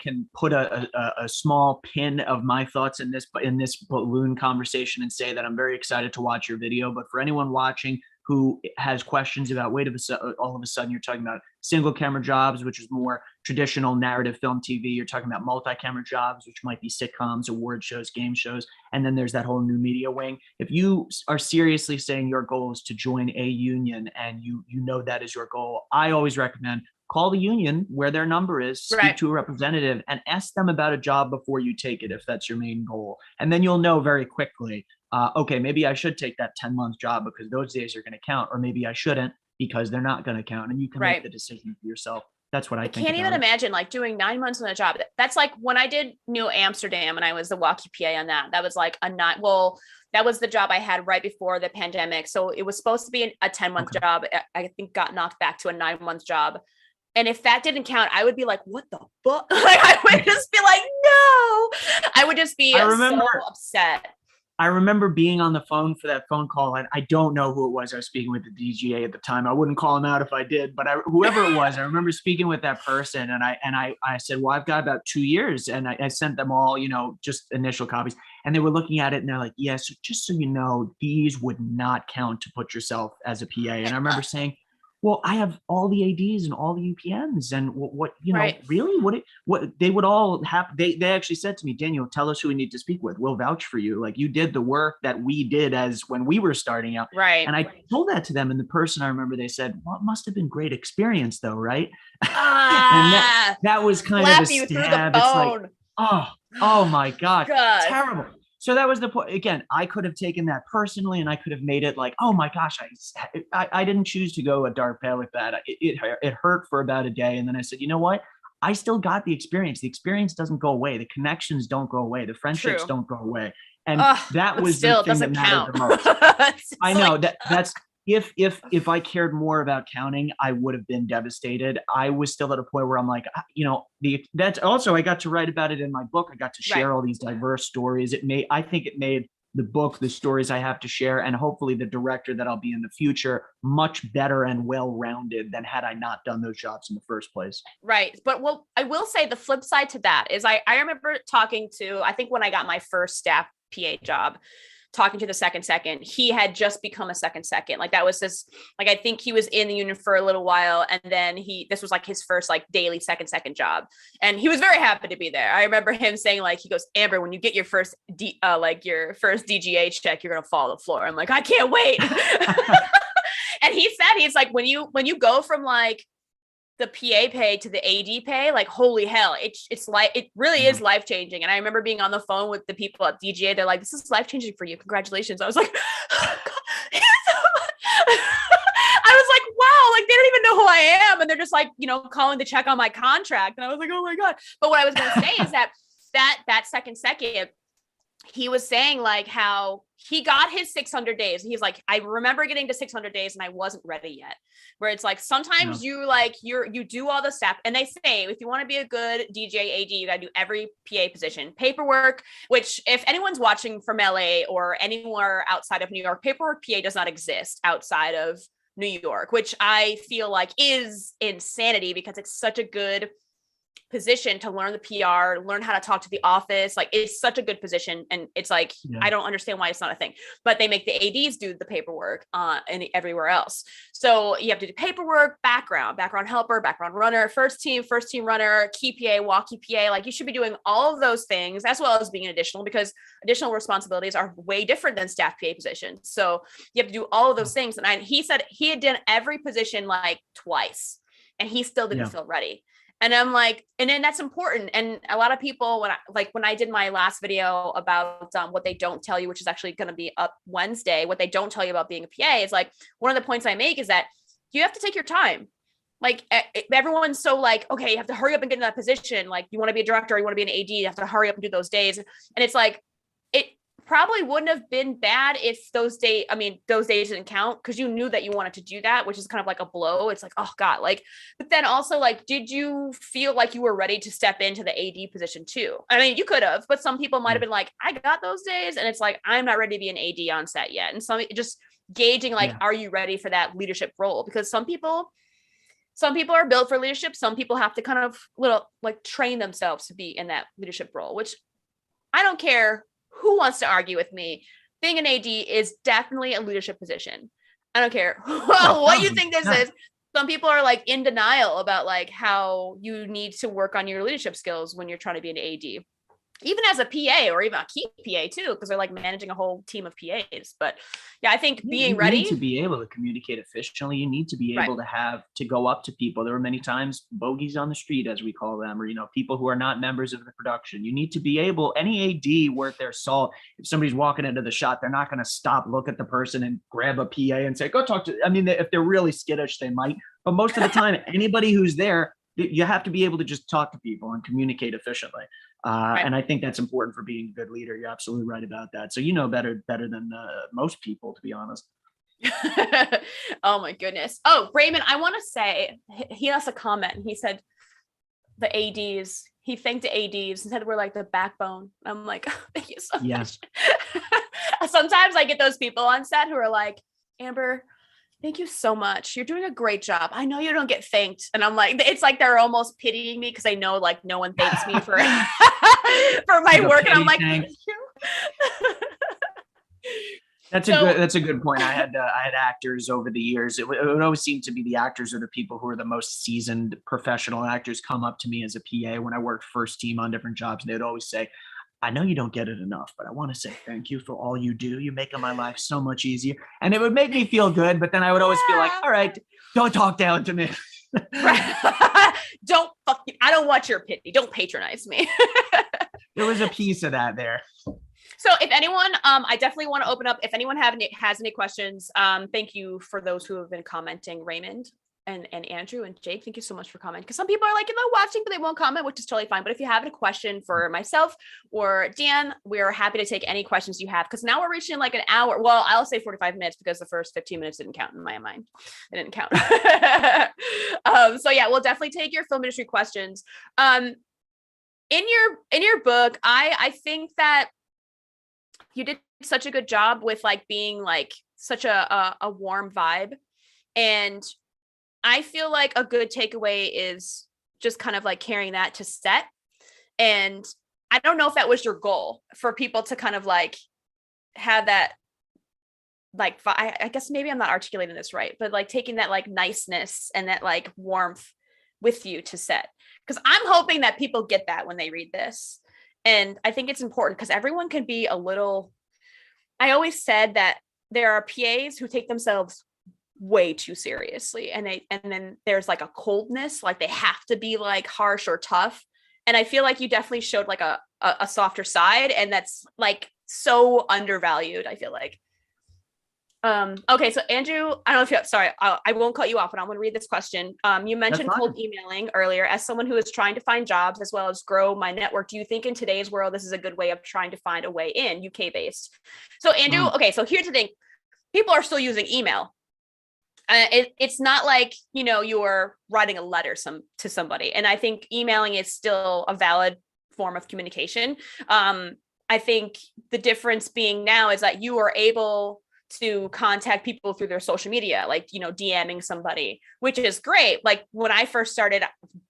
can put a small pin of my thoughts in this balloon conversation and say that I'm very excited to watch your video. But for anyone watching who has questions about, all of a sudden you're talking about single camera jobs, which is more traditional narrative film TV. You're talking about multi-camera jobs, which might be sitcoms, award shows, game shows. And then there's that whole new media wing. If you are seriously saying your goal is to join a union and you know that is your goal, I always recommend call the union where their number is, speak to a representative and ask them about a job before you take it, if that's your main goal. And then you'll know very quickly, okay, maybe I should take that 10-month job because those days are going to count, or maybe I shouldn't because they're not going to count. And you can make the decision for yourself. That's what I think. I can't even imagine like doing 9 months on a job. That's like when I did New Amsterdam and I was the walkie PA on that. That was like that was the job I had right before the pandemic. So it was supposed to be a 10-month job. I think got knocked back to a 9-month job. And if that didn't count, I would be like, what the fuck? Like, I would just be like, no, I would just be so upset. I remember being on the phone for that phone call, and I don't know who it was. I was speaking with the DGA at the time. I wouldn't call him out if I did, but whoever it was, I remember speaking with that person, and I said, well, I've got about 2 years, and I sent them all, just initial copies, and they were looking at it, and they're like, yes, just so you know, these would not count to put yourself as a PA. And I remember saying, well, I have all the ADs and all the UPNs and what really, what they would all have. They actually said to me, Daniel, tell us who we need to speak with. We'll vouch for you. Like, you did the work that we did as when we were starting out. Right. And I told that to them. And the person, I remember, they said, well, it must have been great experience though. Right. And that was kind of a stab. It's like, oh my God. Terrible. So that was the point. Again, I could have taken that personally and I could have made it like, oh my gosh, I didn't choose to go a dark path with that. It hurt for about a day. And then I said, you know what? I still got the experience. The experience doesn't go away. The connections don't go away. The friendships don't go away. And that was the thing that mattered the most. I know that's, if I cared more about counting, I would have been devastated. I was still at a point where I'm like, that's also, I got to write about it in my book. I got to share all these diverse stories. I think it made the book, the stories I have to share, and hopefully the director that I'll be in the future, much better and well-rounded than had I not done those jobs in the first place. Right. But I will say the flip side to that is I remember talking to, I think when I got my first staff PA job, talking to the second, he had just become a second. Like that was this, like, I think he was in the union for a little while. And then this was like his first like daily second job. And he was very happy to be there. I remember him saying like, he goes, Amber, when you get your first, your first DGA check, you're going to fall on the floor. I'm like, I can't wait. And he said, he's like, when you go from like the PA pay to the AD pay, like, holy hell, it's like, it really is life-changing. And I remember being on the phone with the people at DGA. They're like, this is life-changing for you. Congratulations. I was like, oh, God. I was like, wow, like they don't even know who I am. And they're just like, calling to check on my contract. And I was like, oh my God. But what I was going to say is that second, he was saying like how he got his 600 days. He's like, I remember getting to 600 days and I wasn't ready yet. Where it's like, sometimes you do all the stuff. And they say, if you want to be a good DJ AD, you got to do every PA position. Paperwork, which if anyone's watching from LA or anywhere outside of New York, paperwork PA does not exist outside of New York, which I feel like is insanity because it's such a good position to learn the PR, learn how to talk to the office. Like, it's such a good position. And it's like, I don't understand why it's not a thing, but they make the ADs do the paperwork and everywhere else. So you have to do paperwork, background helper, background runner, first team runner, key PA, walkie PA. Like, you should be doing all of those things as well as being an additional, because additional responsibilities are way different than staff PA positions. So you have to do all of those things. And he said he had done every position like twice and he still didn't feel ready. And I'm like, and then that's important. And a lot of people, when I did my last video about what they don't tell you, which is actually going to be up Wednesday, what they don't tell you about being a PA is like, one of the points I make is that you have to take your time. Like, everyone's so like, okay, you have to hurry up and get in that position. Like, you want to be a director, or you want to be an AD, you have to hurry up and do those days. And it's like, it probably wouldn't have been bad if those days didn't count, because you knew that you wanted to do that, which is kind of like a blow. It's like, oh God, like, but then also like, did you feel like you were ready to step into the AD position too? I mean, you could have, but some people might've been like, I got those days. And it's like, I'm not ready to be an AD on set yet. And some just gauging, like, are you ready for that leadership role? Because some people are built for leadership. Some people have to kind of train themselves to be in that leadership role, which I don't care who wants to argue with me. Being an AD is definitely a leadership position. I don't care what you think this is. Some people are like in denial about like how you need to work on your leadership skills when you're trying to be an AD. Even as a PA or even a key PA too, because they're like managing a whole team of PAs. But yeah, I think being ready. You need to be able to communicate efficiently. You need to be able to go up to people. There were many times bogeys on the street, as we call them, or, people who are not members of the production. You need to be able, any AD worth their salt, if somebody's walking into the shot, they're not going to stop, look at the person and grab a PA and say, go talk to, if they're really skittish, they might, but most of the time, anybody who's there, you have to be able to just talk to people and communicate efficiently. And I think that's important for being a good leader. You're absolutely right about that. So better than most people, to be honest. Oh my goodness. Oh, Raymond, I want to say he has a comment. He said the ADs. He thanked the ADs and said we're like the backbone. I'm like, oh, thank you so much. Sometimes I get those people on set who are like, Amber, thank you so much. You're doing a great job. I know you don't get thanked. And I'm like, it's like they're almost pitying me because I know like no one thanks me for for my work. And I'm like, thank you. That's a good point. I had actors over the years. It would always seem to be the actors are the people who are the most seasoned professional actors come up to me as a PA when I worked first team on different jobs. And they'd always say, I know you don't get it enough, but I want to say thank you for all you do. You're making my life so much easier. And it would make me feel good, but then I would always feel like, all right, don't talk down to me. I don't want your pity. Don't patronize me. There was a piece of that there. So if anyone, I definitely want to open up, if anyone has any questions, thank you for those who have been commenting, Raymond and Andrew and Jake, thank you so much for commenting. Because some people are like, watching, but they won't comment, which is totally fine. But if you have a question for myself or Dan, we're happy to take any questions you have. Because now we're reaching like an hour. Well, I'll say 45 minutes because the first 15 minutes didn't count in my mind. It didn't count. So yeah, we'll definitely take your film industry questions. In your book, I think that you did such a good job with like being like such a warm vibe. And I feel like a good takeaway is just kind of like carrying that to set. And I don't know if that was your goal for people to kind of like have that, like, I guess maybe I'm not articulating this right, but like taking that like niceness and that like warmth with you to set. Because I'm hoping that people get that when they read this. And I think it's important because everyone can be a little, I always said that there are PAs who take themselves way too seriously. And then there's like a coldness, like they have to be like harsh or tough. And I feel like you definitely showed like a softer side. And that's like so undervalued, I feel like. Okay, so Andrew, I don't know if sorry, I won't cut you off, but I'm going to read this question. You mentioned cold emailing earlier. As someone who is trying to find jobs as well as grow my network, do you think in today's world this is a good way of trying to find a way in, UK based? So Andrew, okay, so here's the thing. People are still using email. It's not like, you're writing a letter to somebody. And I think emailing is still a valid form of communication. I think the difference being now is that you are able to contact people through their social media, like, DMing somebody, which is great. Like when I first started,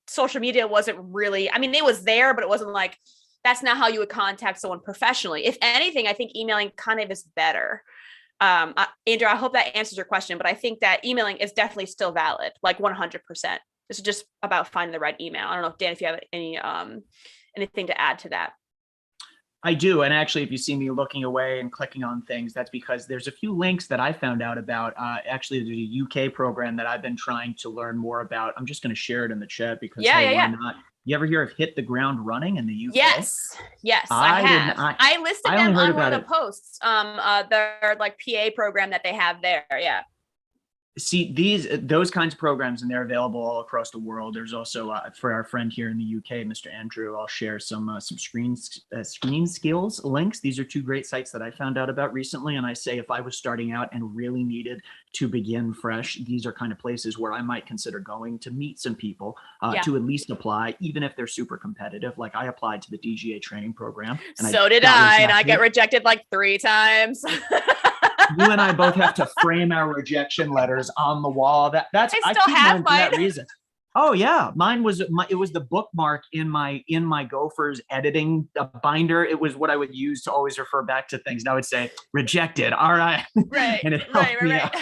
social media wasn't really, it was there, but it wasn't like, that's not how you would contact someone professionally. If anything, I think emailing kind of is better. Andrew, I hope that answers your question, but I think that emailing is definitely still valid, like 100%. This is just about finding the right email. I don't know if Dan, if you have anything to add to that. I do. And actually, if you see me looking away and clicking on things, that's because there's a few links that I found out about. Actually, there's a UK program that I've been trying to learn more about. I'm just going to share it in the chat because why not? You ever hear of Hit the Ground Running in the UK? Yes, I have. I listed them on one of the posts. Their like PA program that they have there. Yeah. See those kinds of programs, and they're available all across the world. There's also for our friend here in the UK, Mr. Andrew, I'll share some screen skills links. These are two great sites that I found out about recently. And I say, if I was starting out and really needed to begin fresh, these are kind of places where I might consider going to meet some people to at least apply, even if they're super competitive. Like I applied to the DGA training program. And so did I, and I got rejected like 3 times. You and I both have to frame our rejection letters on the wall. I still have mine for that reason. Oh yeah, mine was it was the bookmark in my Gofers editing binder. It was what I would use to always refer back to things. And I would say rejected. All right, right, and it right.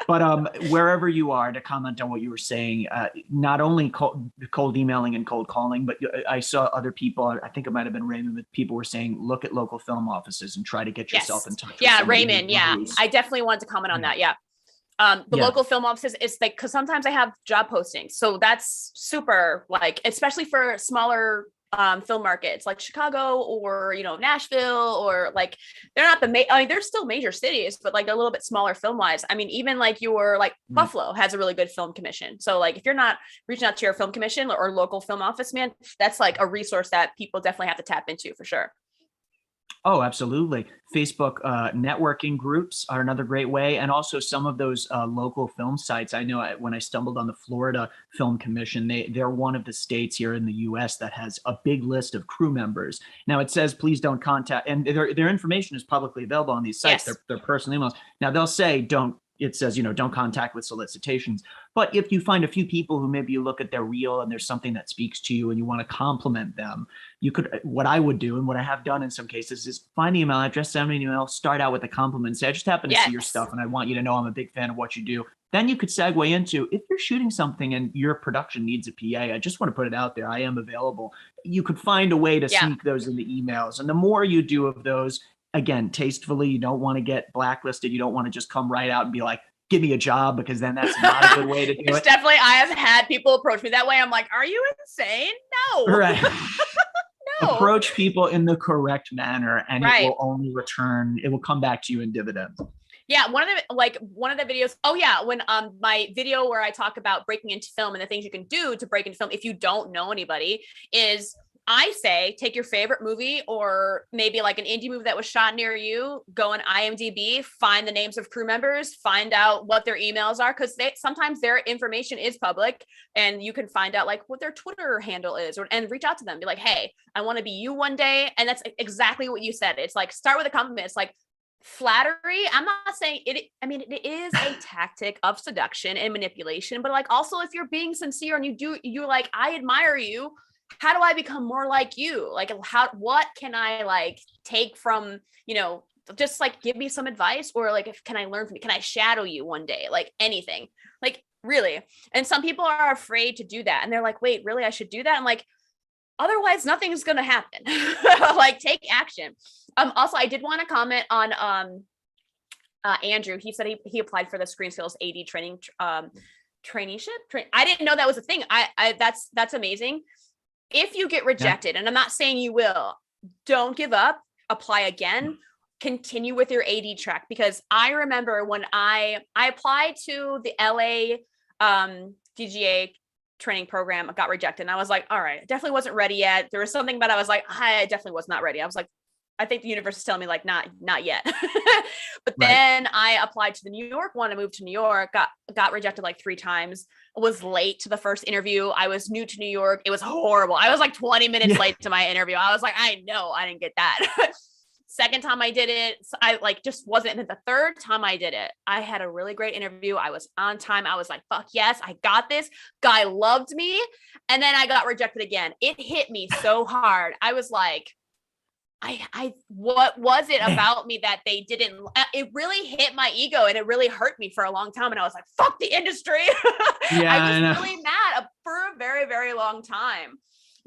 But wherever you are, to comment on what you were saying, not only cold emailing and cold calling, but I saw other people, I think it might have been Raymond, but people were saying, look at local film offices and try to get yourself in touch with Yeah, somebody Raymond. Yeah, I definitely wanted to comment on that. Yeah. The local film offices, it's like, because sometimes I have job postings. So that's super, like, especially for smaller film markets like Chicago or, Nashville, or like, they're not I mean, they're still major cities, but like they're a little bit smaller film wise. I mean, even like Buffalo has a really good film commission. So like, if you're not reaching out to your film commission or local film office, man, that's like a resource that people definitely have to tap into for sure. Oh, absolutely. Facebook networking groups are another great way. And also some of those local film sites. I know when I stumbled on the Florida Film Commission, they're one of the states here in the US that has a big list of crew members. Now it says, please don't contact, and their information is publicly available on these sites, Yes. their personal emails. Now they'll say, it says, don't contact with solicitations. But if you find a few people who maybe you look at their reel and there's something that speaks to you and you want to compliment them, what I would do and what I have done in some cases is find the email address, send me an email, start out with a compliment, say, I just happen to see your stuff and I want you to know I'm a big fan of what you do. Then you could segue into, if you're shooting something and your production needs a PA, I just want to put it out there, I am available. You could find a way to sneak those in the emails. And the more you do of those, again, tastefully, you don't want to get blacklisted. You don't want to just come right out and be like, give me a job, because then that's not a good way to do it. Definitely, I have had people approach me that way. I'm like, are you insane? No. Right. No. Approach people in the correct manner, and it will only return. It will come back to you in dividends. Yeah, one of the videos. Oh yeah, when my video where I talk about breaking into film and the things you can do to break into film if you don't know anybody is, I say, take your favorite movie or maybe like an indie movie that was shot near you, go on IMDb, find the names of crew members, find out what their emails are, because sometimes their information is public and you can find out like what their Twitter handle is, and reach out to them, be like, hey, I want to be you one day. And that's exactly what you said. It's like, start with a compliment. It's like, flattery, I'm not saying it, I mean, it is a tactic of seduction and manipulation, but like, also if you're being sincere and you're like, I admire you, how do I become more like you? Like, what can I like take from, just like give me some advice, or like, can I learn from you? Can I shadow you one day? Like anything, like really. And some people are afraid to do that. And they're like, wait, really? I should do that? I'm like, otherwise nothing's going to happen. Like, take action. Also, I did want to comment on Andrew. He said he applied for the Screen Skills AD training traineeship. I didn't know that was a thing. That's amazing. If you get rejected, and I'm not saying you will, don't give up, apply again, continue with your AD track. Because I remember when I applied to the LA DGA training program, I got rejected. And I was like, all right, I definitely wasn't ready yet. There was something about I was like, I definitely was not ready. I was like, I think the universe is telling me like, not yet. But then I applied to the New York one. I moved to New York, got rejected like 3 times, was late to the first interview. I was new to New York. It was horrible. I was like 20 minutes late to my interview. I was like, I know I didn't get that. Second time I did it, I like just wasn't. And the third time I did it, I had a really great interview. I was on time. I was like, fuck yes, I got this. Guy loved me. And then I got rejected again. It hit me so hard. I was like, what was it about me that they didn't, it really hit my ego and it really hurt me for a long time. And I was like, fuck the industry. I was really mad for a very, very long time,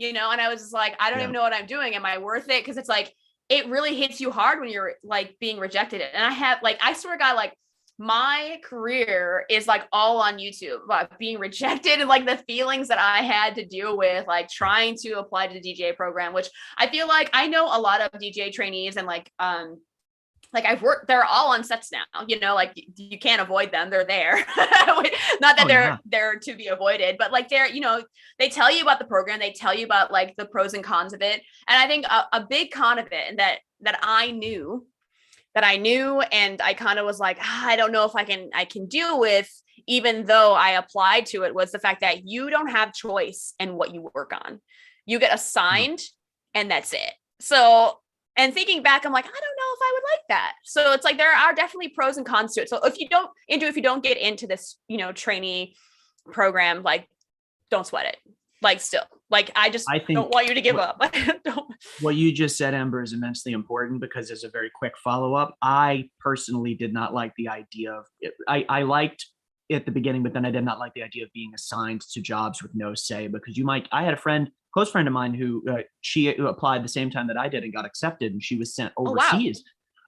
and I was just like, I don't even know what I'm doing. Am I worth it? Cause it's like, it really hits you hard when you're like being rejected. And I swear to God, like my career is like all on YouTube, like being rejected and like the feelings that I had to deal with, like trying to apply to the DJ program, which I feel like I know a lot of DJ trainees and like I've worked, they're all on sets now, like you can't avoid them. They're there. Not that they're to be avoided, but like they're, they tell you about the program. They tell you about like the pros and cons of it. And I think a big con of it, and that I knew, and I kind of was like, I don't know if I can deal with, even though I applied to it, was the fact that you don't have choice in what you work on. You get assigned and that's it. So, and thinking back, I'm like, I don't know if I would like that. So it's like, there are definitely pros and cons to it. So if you don't get into this, trainee program, like don't sweat it. Like still, like I just I think don't want you to give up. Don't. what you just said, Ember, is immensely important because as a very quick follow-up, I personally did not like the idea of it. I liked it at the beginning, but then I did not like the idea of being assigned to jobs with no say because I had a close friend of mine who she applied the same time that I did and got accepted, and she was sent Oh wow. overseas.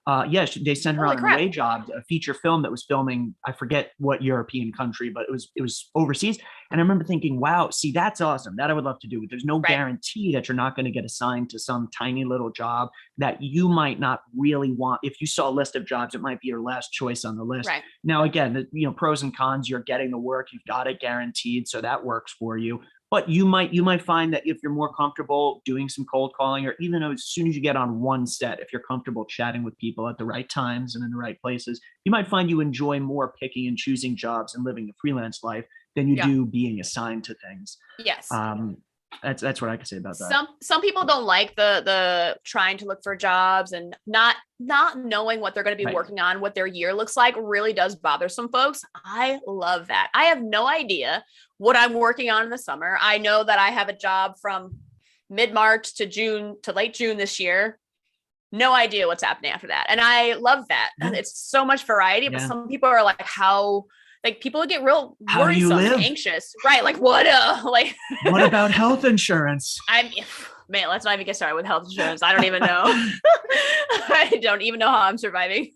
They sent her Holy on an crap. away job, a feature film that was filming, I forget what European country, but it was overseas. And I remember thinking, wow, see, that's awesome. That I would love to do. But there's no Right. guarantee that you're not going to get assigned to some tiny little job that you might not really want. If you saw a list of jobs, it might be your last choice on the list. Right. Now, again, pros and cons, you're getting the work, you've got it guaranteed. So that works for you. But you might find that if you're more comfortable doing some cold calling, or even as soon as you get on one set, if you're comfortable chatting with people at the right times and in the right places, you might find you enjoy more picking and choosing jobs and living a freelance life than you do being assigned to things. Yes. That's what I can say about that. Some people don't like the trying to look for jobs and not knowing what they're going to be working on, what their year looks like really does bother some folks. I love that. I have no idea what I'm working on in the summer. I know that I have a job from mid-March to June to late June this year. No idea what's happening after that. And I love that. Yeah. It's so much variety, but some people are like, people get real worrisome and anxious, right? Like what about health insurance? Man, let's not even get started with health insurance. I don't even know. I don't even know how I'm surviving.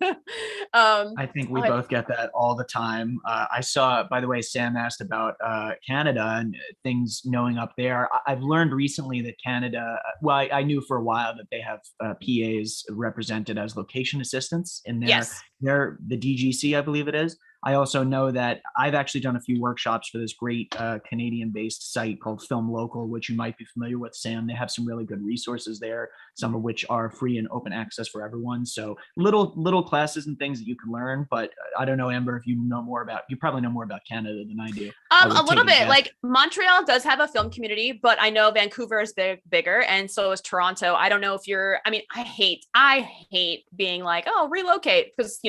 I think we both get that all the time. I saw, by the way, Sam asked about Canada and things knowing up there. I've learned recently that Canada, well, I knew for a while that they have PAs represented as location assistants in their the DGC, I believe it is. I also know that I've actually done a few workshops for this great Canadian-based site called Film Local, which you might be familiar with, Sam. They have some really good resources there, some of which are free and open access for everyone. So little classes and things that you can learn. But I don't know, Amber, if you probably know more about Canada than I do. A little bit. Like Montreal does have a film community, but I know Vancouver is bigger, and so is Toronto. I don't know if I hate being like, oh, relocate, because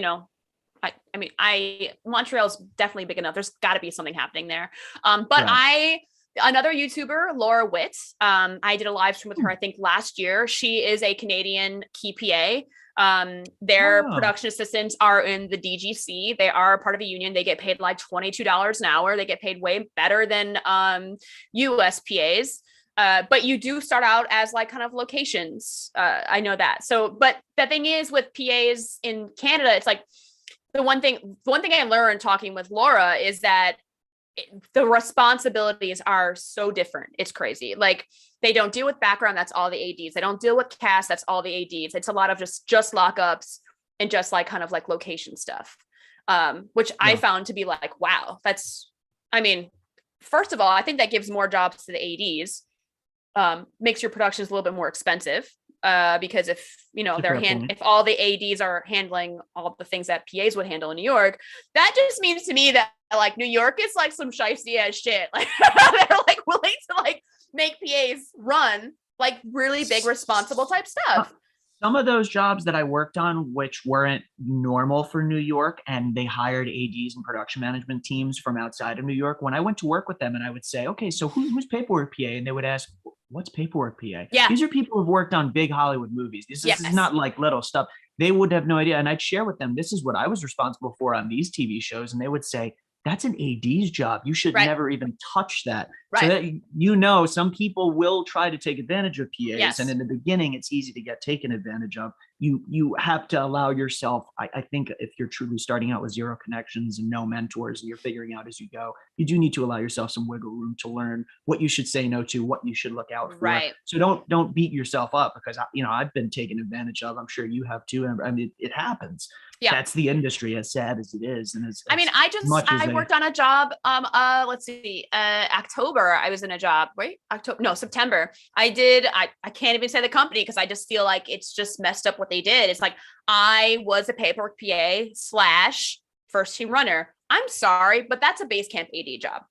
Montreal's definitely big enough. There's got to be something happening there. Another YouTuber, Laura Witt, I did a live stream with her, I think last year. She is a Canadian key PA. Their production assistants are in the DGC. They are part of a union. They get paid like $22 an hour. They get paid way better than US PAs. But you do start out as like kind of locations. I know that. So, but the thing is with PAs in Canada, it's like, the one thing I learned talking with Laura is that the responsibilities are so different. It's crazy. Like they don't deal with background. That's all the ADs. They don't deal with cast. That's all the ADs. It's a lot of just lockups and just like kind of like location stuff, which I found to be like, wow, first of all, I think that gives more jobs to the ADs, makes your productions a little bit more expensive. Because if if all the ADs are handling all the things that PAs would handle in New York, that just means to me that like New York is like some shiesty ass shit. Like they're like willing to like make PAs run like really big responsible type stuff. Some of those jobs that I worked on, which weren't normal for New York, and they hired ADs and production management teams from outside of New York. When I went to work with them and I would say, okay, so who's paperwork PA? And they would ask, what's paperwork PA? Yeah. These are people who've worked on big Hollywood movies. This is not like little stuff. They would have no idea. And I'd share with them, this is what I was responsible for on these TV shows. And they would say, that's an AD's job. You should never even touch that. Right. So that, some people will try to take advantage of PAs. Yes. And in the beginning, it's easy to get taken advantage of. You have to allow yourself, I think if you're truly starting out with zero connections and no mentors and you're figuring out as you go, you do need to allow yourself some wiggle room to learn what you should say no to, what you should look out for. Right. So don't beat yourself up because, I've been taken advantage of. I'm sure you have too. I mean, it happens. Yeah. That's the industry, as sad as it is. And I worked on a job, let's see, October, I was in a job, right? September. I can't even say the company because I just feel like it's just messed up what they did. It's like, I was a paperwork PA / first team runner. I'm sorry, but that's a base camp AD job.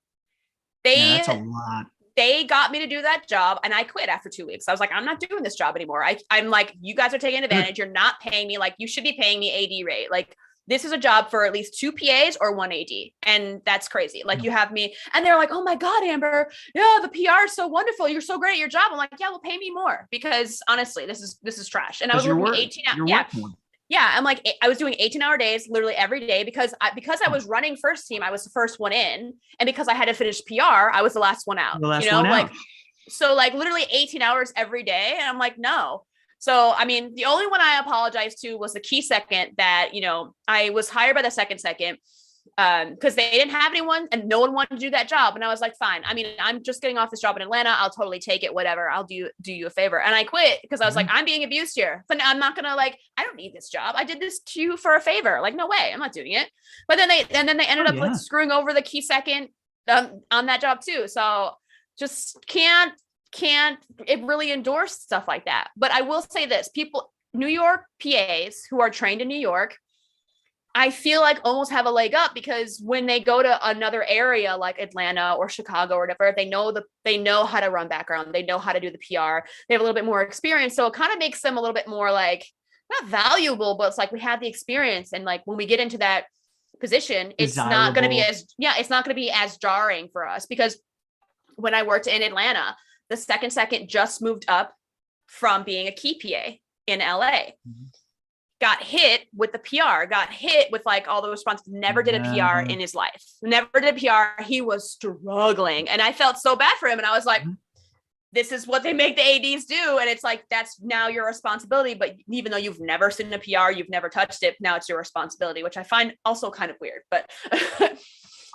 That's a lot. They got me to do that job and I quit after 2 weeks. I was like, I'm not doing this job anymore. I'm like, you guys are taking advantage. You're not paying me. Like you should be paying me AD rate. Like this is a job for at least 2 PAs or 1 AD. And that's crazy. Like you have me and they're like, oh my God, Amber, yeah, the PR is so wonderful. You're so great at your job. I'm like, yeah, well, pay me more because honestly, this is trash. And I was working 18 hours. Yeah. Yeah. I'm like, I was doing 18-hour days literally every day because I was running first team. I was the first one in. And because I had to finish PR, I was the last one out, so like literally 18 hours every day. And I'm like, no. So, I mean, the only one I apologized to was the key second that, I was hired by the second because they didn't have anyone and no one wanted to do that job. And I was like, fine. I mean, I'm just getting off this job in Atlanta. I'll totally take it. Whatever. I'll do you a favor. And I quit because I was like, I'm being abused here, but I'm not going to I don't need this job. I did this to you for a favor. Like, no way. I'm not doing it. But then they ended up screwing over the key second on that job too. So just can't it really endorse stuff like that. But I will say this, New York PAs who are trained in New York, I feel like almost have a leg up because when they go to another area like Atlanta or Chicago or whatever, they know how to run background. They know how to do the PR. They have a little bit more experience. So it kind of makes them a little bit more not valuable, but it's like we have the experience. And like when we get into that position, it's not going to be as jarring for us because when I worked in Atlanta, the second just moved up from being a key PA in LA, got hit with the PR, got hit with all the responsibilities, never did a PR in his life, never did a PR. He was struggling and I felt so bad for him. And I was like, this is what they make the ADs do. And it's like, that's now your responsibility. But even though you've never seen a PR, you've never touched it, now it's your responsibility, which I find also kind of weird, but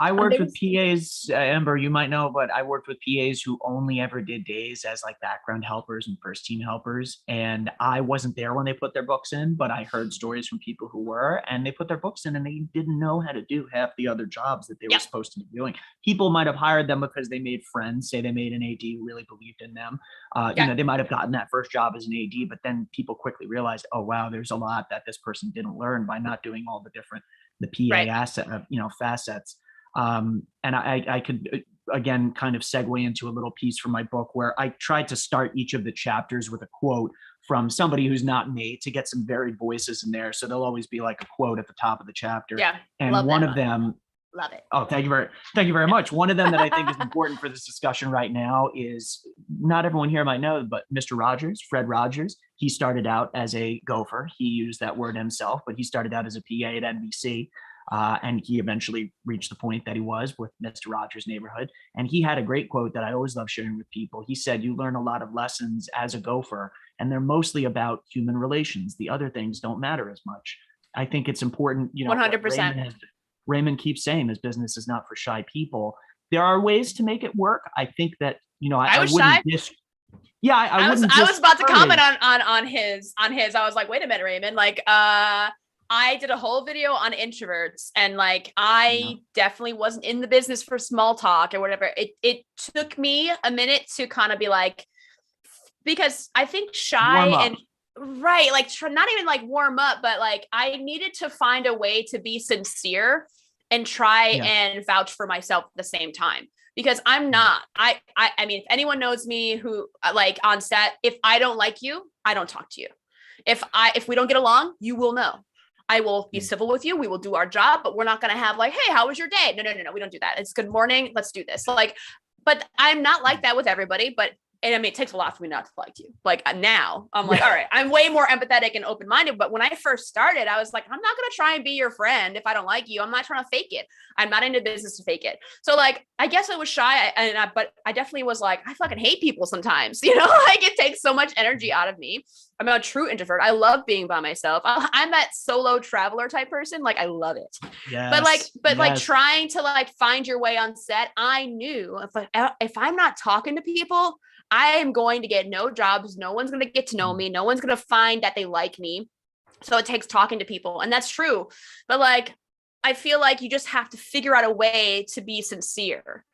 I worked with PAs, Amber, you might know, but I worked with PAs who only ever did days as background helpers and first team helpers. And I wasn't there when they put their books in, but I heard stories from people who were, and they put their books in and they didn't know how to do half the other jobs that they were supposed to be doing. People might have hired them because they made friends, say they made an AD who really believed in them. They might have gotten that first job as an AD, but then people quickly realized, oh, wow, there's a lot that this person didn't learn by not doing all the PA facets. And I could, again, kind of segue into a little piece from my book where I tried to start each of the chapters with a quote from somebody who's not me to get some varied voices in there. So there'll always be a quote at the top of the chapter. Yeah. And one of them, love it. Oh, thank you very much. One of them that I think is important for this discussion right now is, not everyone here might know, but Mr. Rogers, Fred Rogers, he started out as a gopher. He used that word himself, but he started out as a PA at NBC. And he eventually reached the point that he was with Mr. Rogers' Neighborhood. And he had a great quote that I always love sharing with people. He said, you learn a lot of lessons as a gopher, and they're mostly about human relations. The other things don't matter as much. I think it's important, 100%. Raymond keeps saying this business is not for shy people. There are ways to make it work. I think that, I was shy. I was about to comment on his. I was like, wait a minute, Raymond. I did a whole video on introverts and I definitely wasn't in the business for small talk or whatever. It took me a minute to kind of be because I think shy and not even warm up, but I needed to find a way to be sincere and try and vouch for myself at the same time. Because I'm not, I mean, if anyone knows me who on set, if I don't like you, I don't talk to you. If we don't get along, you will know. I will be civil with you. We will do our job, but we're not going to have hey, how was your day? No. We don't do that. It's good morning. Let's do this. But I'm not like that with everybody, and I mean, it takes a lot for me not to like you. Now I'm all right, I'm way more empathetic and open-minded. But when I first started, I was I'm not going to try and be your friend if I don't like you. I'm not trying to fake it. I'm not into business to fake it. So I guess I was shy, but I definitely was I fucking hate people sometimes, it takes so much energy out of me. I'm a true introvert. I love being by myself. I'm that solo traveler type person. I love it. Yes. But trying to find your way on set, I knew if I'm not talking to people, I am going to get no jobs. No one's going to get to know me. No one's going to find that they like me. So it takes talking to people. And that's true. But I feel you just have to figure out a way to be sincere,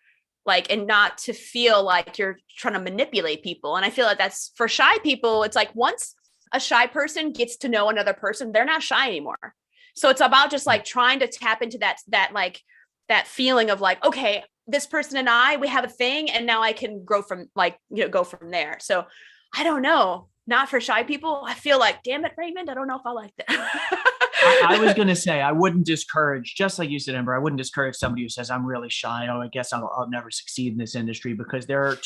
and not to feel you're trying to manipulate people. And I feel that's for shy people. It's once a shy person gets to know another person, they're not shy anymore. So it's about just trying to tap into that feeling of okay, this person and we have a thing, and now I can grow from go from there. So I don't know, not for shy people. I feel damn it, Raymond, I don't know if I like that. I was going to say, I wouldn't discourage, just like you said, Amber, I wouldn't discourage somebody who says, I'm really shy. Oh, I guess I'll never succeed in this industry, because there's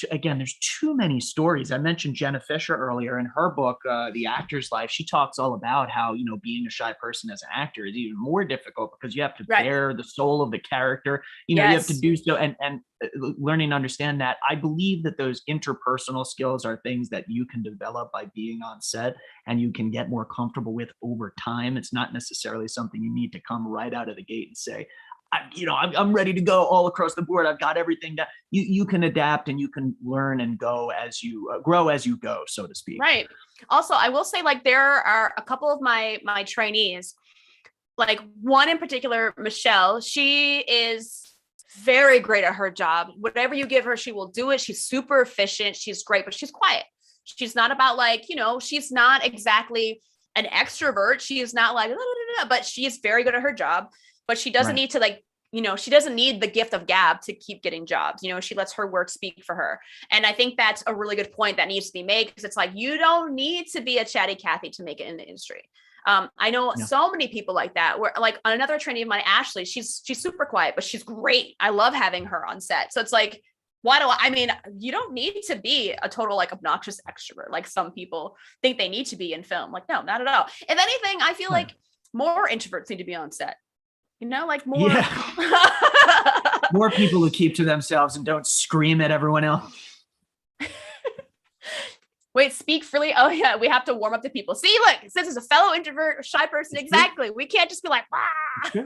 too many stories. I mentioned Jenna Fisher earlier in her book, The Actor's Life. She talks all about how, being a shy person as an actor is even more difficult, because you have to bear the soul of the character. You have to do so, and learning to understand that. I believe that those interpersonal skills are things that you can develop by being on set, and you can get more comfortable with over time. It's not necessarily something you need to come right out of the gate and say, I'm ready to go all across the board. I've got everything down. You can adapt, and you can learn and go as you grow as you go, so to speak. Right. Also, I will say, like, there are a couple of my trainees, like one in particular, Michelle. She is very great at her job. Whatever you give her, she will do it. She's super efficient. She's great, but she's quiet. She's not about, like, she's not exactly an extrovert. She is not like, but she is very good at her job, but she doesn't need to, like, she doesn't need the gift of gab to keep getting jobs. She lets her work speak for her. And I think that's a really good point that needs to be made, because it's like, you don't need to be a chatty Cathy to make it in the industry. I know so many people like that, where, like, another trainee of mine, Ashley, she's super quiet, but she's great. I love having her on set. So it's like, you don't need to be a total, like, obnoxious extrovert like some people think they need to be in film. Like, no, not at all. If anything, I feel like more introverts need to be on set. Like more more people who keep to themselves and don't scream at everyone else. Wait, speak freely. Oh yeah, we have to warm up the people. See, look, since it's a fellow introvert, shy person, exactly. We can't just be like, wah.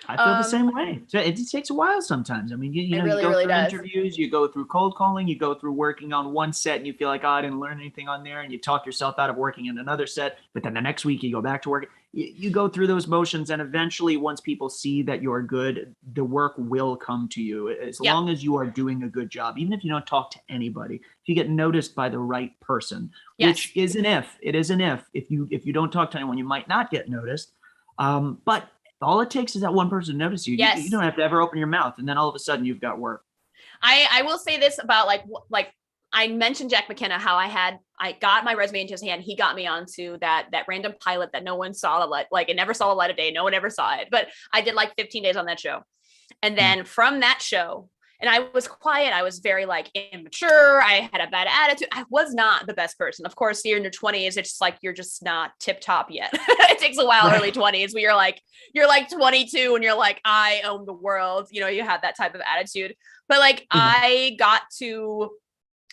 I feel the same way. So it takes a while sometimes. I mean, you go through interviews, you go through cold calling, you go through working on one set, and you feel like, I didn't learn anything on there, and you talk yourself out of working in another set. But then the next week you go back to work. You go through those motions, and eventually, once people see that you're good, the work will come to you. As long as you are doing a good job, even if you don't talk to anybody, if you get noticed by the right person, which is an if. It is an if. If you don't talk to anyone, you might not get noticed. But all it takes is that one person to notice you. You don't have to ever open your mouth, and then all of a sudden you've got work. I will say this about, like I mentioned Jack McKenna, how I got my resume into his hand. He got me onto that random pilot that no one saw, like it never saw the light of day. No one ever saw it, but I did like 15 days on that show. And then from that show, and I was quiet. I was very, like, immature. I had a bad attitude. I was not the best person. Of course, you're in your 20s. It's just like, you're just not tip top yet. It takes a while, early 20s, where you're like 22 and you're like, I own the world. You have that type of attitude. But, like, I got to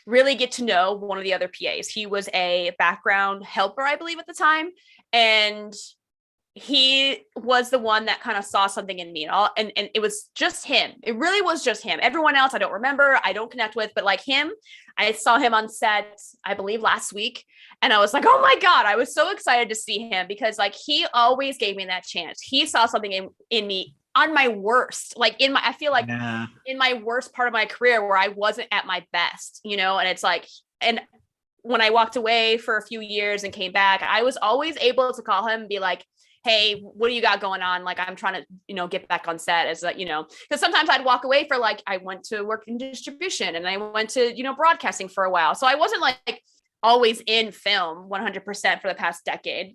really get to know one of the other PAs. He was a background helper, I believe, at the time. And he was the one that kind of saw something in me, and it was just him. It really was just him. Everyone else I don't remember, I don't connect with, but, like, him, I saw him on set, I believe last week, and I was like, oh my God, I was so excited to see him, because, like, he always gave me that chance. He saw something in me on my worst, like, I feel like in my worst part of my career, where I wasn't at my best, and it's like, and when I walked away for a few years and came back, I was always able to call him and be like, hey, what do you got going on? Like, I'm trying to, get back on set, as that, because sometimes I'd walk away for, like, I went to work in distribution, and I went to, broadcasting for a while. So I wasn't, like, always in film 100% for the past decade,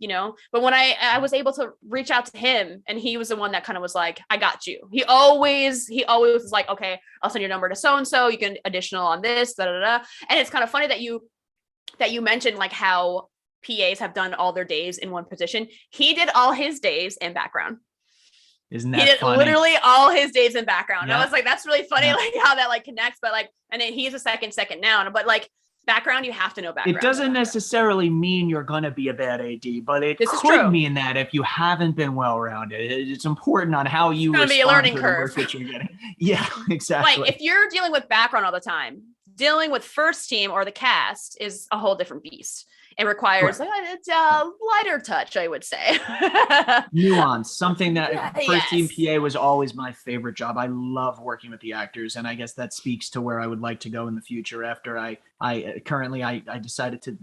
but when I was able to reach out to him, and he was the one that kind of was like, I got you. He always was like, okay, I'll send your number to so-and-so. You can additional on this, da, da, da. And it's kind of funny that you mentioned, like, how PAs have done all their days in one position. He did all his days in background. Isn't that he did funny? Literally all his days in background. Yeah. I was like, that's really funny, like, how that, like, connects. But, like, and then he's a second now, but, like, background, you have to know background. It doesn't necessarily mean you're going to be a bad AD, but it could mean that if you haven't been well-rounded, it's important on how you respond to the work that you're getting. Yeah, exactly. Like, if you're dealing with background all the time, dealing with first team or the cast is a whole different beast. It requires it's a lighter touch, I would say. Nuance, something that first team PA was always my favorite job. I love working with the actors, and I guess that speaks to where I would like to go in the future. After I decided to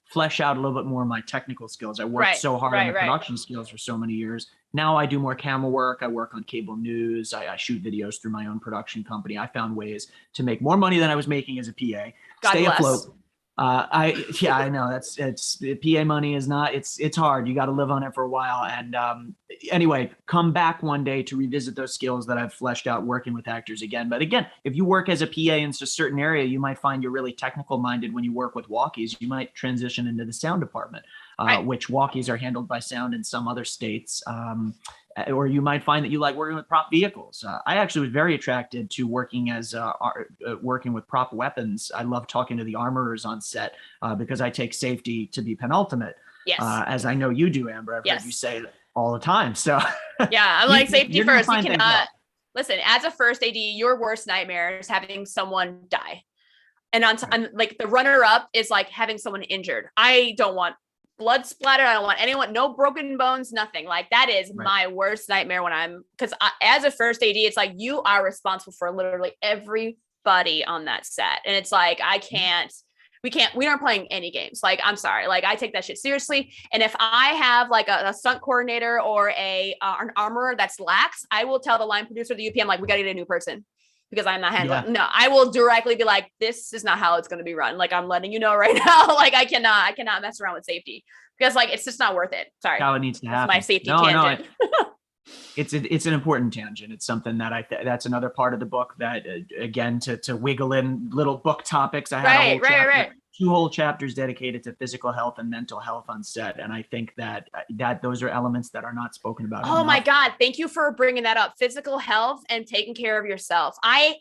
flesh out a little bit more of my technical skills. I worked so hard on the production skills for so many years. Now I do more camera work. I work on cable news. I shoot videos through my own production company. I found ways to make more money than I was making as a PA. God stay bless. afloat. I know it's PA money is not, it's hard. You got to live on it for a while. And anyway, come back one day to revisit those skills that I've fleshed out working with actors again. But again, if you work as a PA in a certain area, you might find you're really technical minded when you work with walkies. You might transition into the sound department, Right. which walkies are handled by sound in some other states. Or you might find that you like working with prop vehicles. I actually was very attracted to working working with prop weapons. I love talking to the armorers on set because I take safety to be penultimate. Yes. As I know you do, Amber. I've heard you say it all the time. So yeah, I'm like safety first. You cannot listen. As a first AD, your worst nightmare is having someone die, and like the runner up is like having someone injured. I don't want blood splatter. I don't want anyone, no broken bones, nothing. Like that is my worst nightmare because as a first AD, it's like you are responsible for literally everybody on that set. And it's like, we aren't playing any games. Like, I'm sorry. Like I take that shit seriously. And if I have like a stunt coordinator or an armorer that's lax, I will tell the line producer, the UPM, like, we got to get a new person. Because I'm not handling. No, I will directly be like, this is not how it's going to be run. Like, I'm letting you know right now. Like, I cannot mess around with safety because like, it's just not worth it. Sorry. How it needs to happen. My safety tangent. It's an important tangent. It's something that that's another part of the book that again, to wiggle in little book topics. I had two whole chapters dedicated to physical health and mental health on set. And I think that those are elements that are not spoken about. Oh my God. Thank you for bringing that up. Physical health and taking care of yourself. I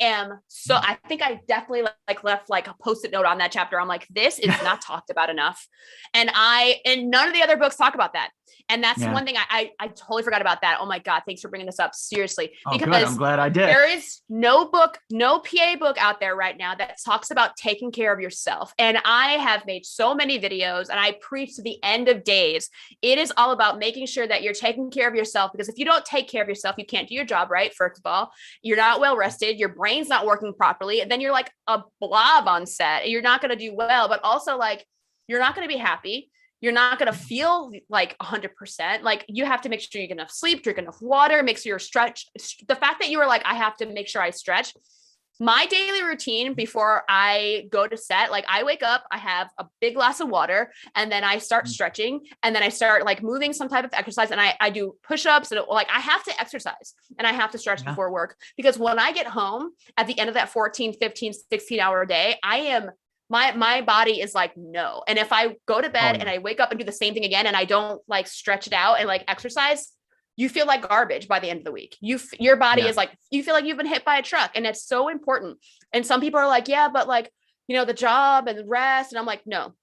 think I definitely left like a post-it note on that chapter. I'm like, this is not talked about enough. And none of the other books talk about that. And that's one thing I totally forgot about that. Oh my God. Thanks for bringing this up. Seriously. Because good. I'm glad I did. There is no PA book out there right now that talks about taking care of yourself. And I have made so many videos and I preach to the end of days. It is all about making sure that you're taking care of yourself, because if you don't take care of yourself, you can't do your job right. First of all, you're not well rested. Your brain's not working properly. And then you're like a blob on set. You're not going to do well, but also like, you're not going to be happy. You're not going to feel like 100%. Like you have to make sure you get enough sleep, drink enough water, make sure you're stretched. The fact that you were like, I have to make sure I stretch. My daily routine before I go to set, like I wake up, I have a big glass of water, and then I start stretching, and then I start like moving some type of exercise, and I do push-ups, and like I have to exercise and I have to stretch before work, because when I get home at the end of that 14, 15, 16-hour day, my body is like, no. And if I go to bed and I wake up and do the same thing again, and I don't like stretch it out and like exercise, you feel like garbage by the end of the week. Your body is like, you feel like you've been hit by a truck, and it's so important. And some people are like, yeah, but like, you know, the job and the rest. And I'm like, no,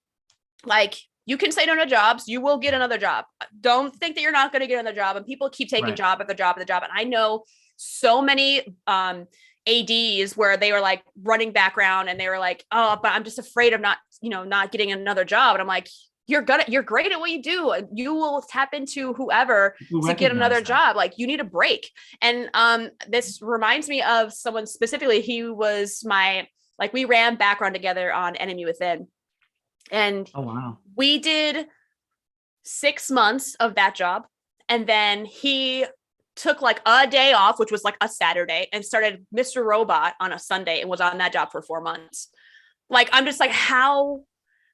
like you can say no to jobs. You will get another job. Don't think that you're not going to get another job. And people keep taking job after job after job. And I know so many, ADs where they were like running background and they were like, oh, but I'm just afraid of not getting another job. And I'm like, you're great at what you do. You will tap into whoever to get another job. Like you need a break. And this reminds me of someone specifically. He was we ran background together on Enemy Within. And we did 6 months of that job. And then he took like a day off, which was like a Saturday, and started Mr. Robot on a Sunday and was on that job for 4 months. Like, I'm just like, how?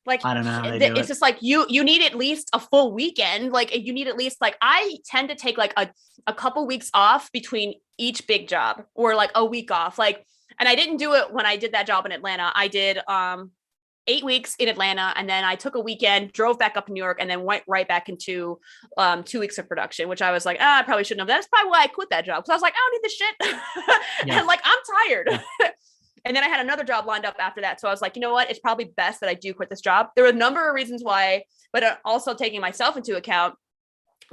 Like, I don't know. It's just like, you need at least a full weekend. Like you need at least like, I tend to take like a couple weeks off between each big job, or like a week off. Like, and I didn't do it when I did that job in Atlanta. I did 8 weeks in Atlanta, and then I took a weekend, drove back up to New York, and then went right back into 2 weeks of production, which I was like, I probably shouldn't have. That's probably why I quit that job. Because I was like, I don't need this shit. And like, I'm tired. Yeah. And then I had another job lined up after that. So I was like, you know what? It's probably best that I do quit this job. There were a number of reasons why, but also taking myself into account.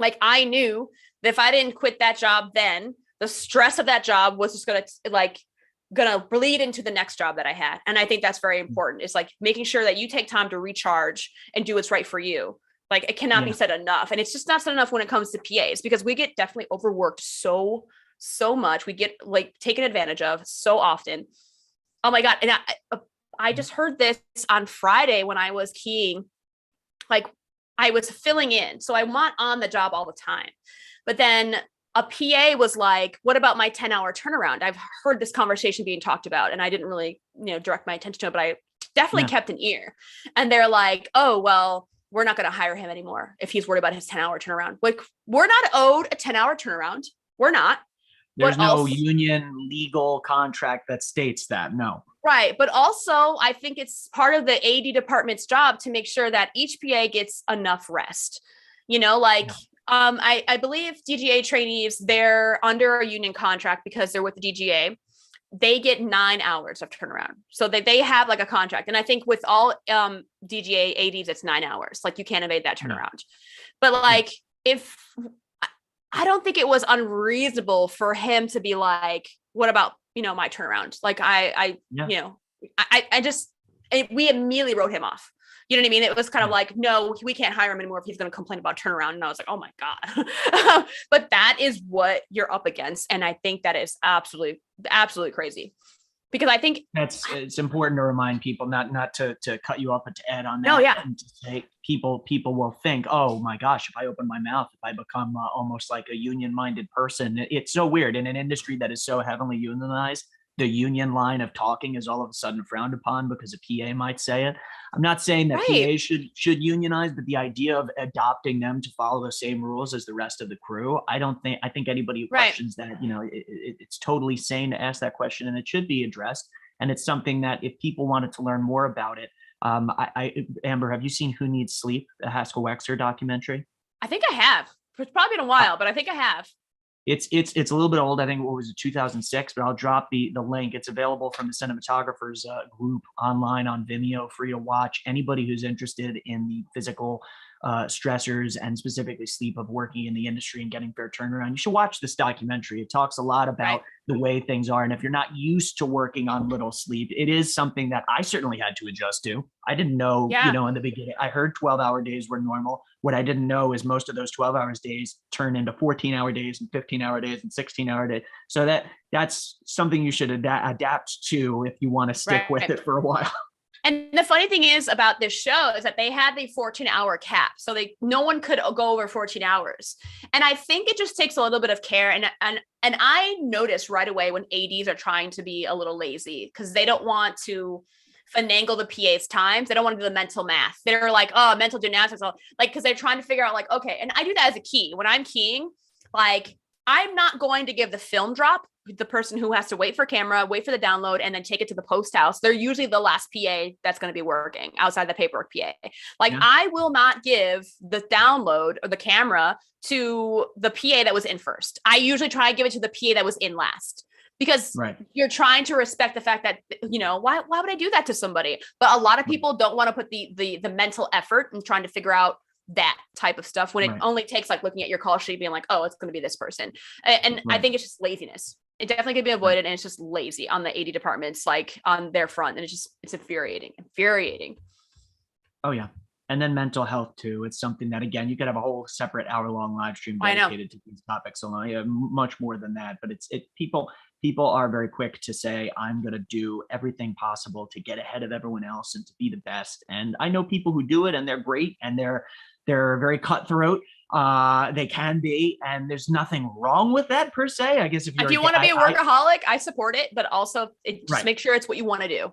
Like I knew that if I didn't quit that job, then the stress of that job was just going to bleed into the next job that I had. And I think that's very important. It's like making sure that you take time to recharge and do what's right for you. Like it cannot be said enough. And it's just not said enough when it comes to PAs, because we get definitely overworked so much. We get like taken advantage of so often. Oh my God. And I just heard this on Friday when I was keying, like I was filling in. So I'm not on the job all the time, but then a PA was like, what about my 10-hour turnaround? I've heard this conversation being talked about, and I didn't really, direct my attention to it, but definitely kept an ear. And they're like, oh, well, we're not going to hire him anymore if he's worried about his 10-hour turnaround. Like, we're not owed a 10-hour turnaround. We're not. There's no union legal contract that states that. No. Right. But also, I think it's part of the AD department's job to make sure that each PA gets enough rest. You know, like, I believe DGA trainees, they're under a union contract because they're with the DGA. They get 9 hours of turnaround. So they have like a contract. And I think with all DGA ADs, it's 9 hours. Like, you can't evade that turnaround. But like, if I don't think it was unreasonable for him to be like, what about, you know, my turnaround? Like we immediately wrote him off. You know what I mean? It was kind of like, no, we can't hire him anymore if he's going to complain about turnaround. And I was like, oh my God. But that is what you're up against. And I think that is absolutely crazy. Because I think it's important to remind people, not to cut you off, but to add on that. No, yeah. And to say people will think, oh my gosh, if I open my mouth, if I become almost like a union-minded person, it's so weird in an industry that is so heavily unionized. The union line of talking is all of a sudden frowned upon because a PA might say it. I'm not saying that PAs should unionize, but the idea of adopting them to follow the same rules as the rest of the crew, I think anybody who questions that, you know, it's totally sane to ask that question, and it should be addressed. And it's something that if people wanted to learn more about it, Amber, have you seen Who Needs Sleep, the Haskell Wexler documentary? I think I have. It's probably been a while, but I think I have. It's a little bit old. I think what was it, 2006, but I'll drop the link. It's available from the cinematographers group online on Vimeo, free to watch. Anybody who's interested in the physical stressors and specifically sleep of working in the industry and getting fair turnaround, you should watch this documentary. It talks a lot about the way things are. And if you're not used to working on little sleep, it is something that I certainly had to adjust to. I didn't know, you know, in the beginning, I heard 12-hour days were normal. What I didn't know is most of those 12-hour days turn into 14-hour days and 15-hour days and 16-hour days. So that's something you should adapt to if you want to stick with it for a while. And the funny thing is about this show is that they had the 14-hour cap. So no one could go over 14 hours. And I think it just takes a little bit of care. And I noticed right away when ADs are trying to be a little lazy because they don't want to finagle the PA's times. They don't want to do the mental math. They're like, oh, mental gymnastics. Like, because they're trying to figure out like, okay. And I do that as a key. When I'm keying, like, I'm not going to give the film drop the person who has to wait for camera, wait for the download, and then take it to the post house. They're usually the last PA that's going to be working outside the paperwork PA. Like, I will not give the download or the camera to the PA that was in first. I usually try to give it to the PA that was in last. Because you're trying to respect the fact that, you know, why would I do that to somebody? But a lot of people don't want to put the mental effort in trying to figure out that type of stuff when it only takes like looking at your call sheet being like, oh, it's going to be this person. And I think it's just laziness. It definitely could be avoided, and it's just lazy on the AD departments, like on their front. And it's infuriating. Oh yeah. And then mental health too. It's something that, again, you could have a whole separate hour-long live stream dedicated to these topics alone. Yeah, much more than that. But people are very quick to say, I'm going to do everything possible to get ahead of everyone else and to be the best. And I know people who do it, and they're great, and they're very cutthroat. They can be, and there's nothing wrong with that per se. I guess if you want to be a workaholic, I support it, but also just make sure it's what you want to do.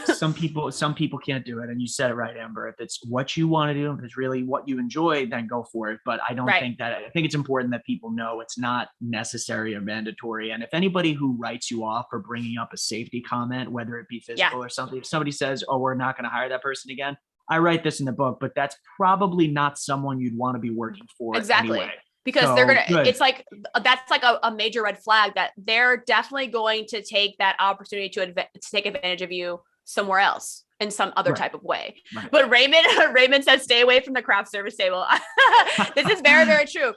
Some people can't do it, and you said it right, Amber. If it's what you want to do, if it's really what you enjoy, then go for it. But I don't think that. I think it's important that people know it's not necessary or mandatory. And if anybody who writes you off for bringing up a safety comment, whether it be physical or something, if somebody says, "Oh, we're not going to hire that person again," I write this in the book, but that's probably not someone you'd want to be working for anyway. Because they're going to, it's like, that's like a major red flag that they're definitely going to take that opportunity to take advantage of you somewhere else in some other type of way. But Raymond says, stay away from the craft service table. This is very, very true.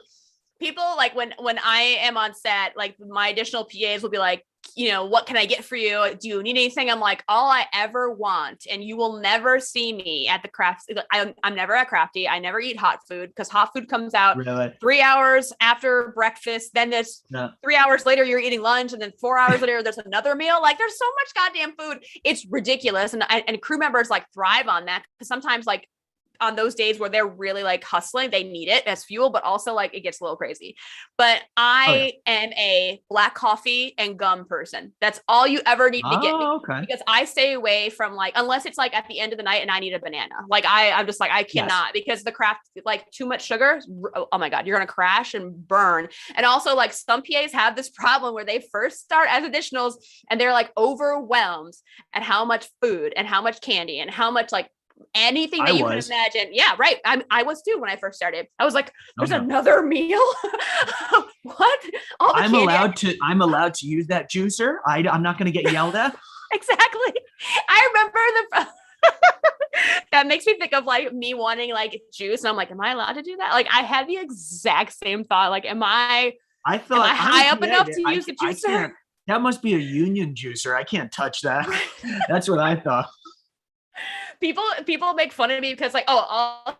People like when I am on set, like my additional PAs will be like, you know, what can I get for you? Do you need anything? I'm like, all I ever want, and you will never see me at the crafts. I'm never at Crafty. I never eat hot food because hot food comes out 3 hours after breakfast. Then there's 3 hours later, you're eating lunch. And then 4 hours later, there's another meal. Like, there's so much goddamn food. It's ridiculous. And crew members like thrive on that. Because sometimes like on those days where they're really like hustling, they need it as fuel, but also like it gets a little crazy. But I am a black coffee and gum person. That's all you ever need to get me. Okay. Because I stay away from like, unless it's like at the end of the night and I need a banana. Like I'm just like, I cannot, because the craft, like too much sugar. Oh my God, you're going to crash and burn. And also like some PAs have this problem where they first start as additionals and they're like overwhelmed at how much food and how much candy and how much like anything that you can imagine. Yeah, right. I was too when I first started. I was like, there's another meal. What? I'm allowed to use that juicer. I'm not going to get yelled at. Exactly. I remember that makes me think of like me wanting like juice. And I'm like, am I allowed to do that? Like I had the exact same thought. Like, am I high up enough to use the juicer? That must be a union juicer. I can't touch that. That's what I thought. People make fun of me because like, also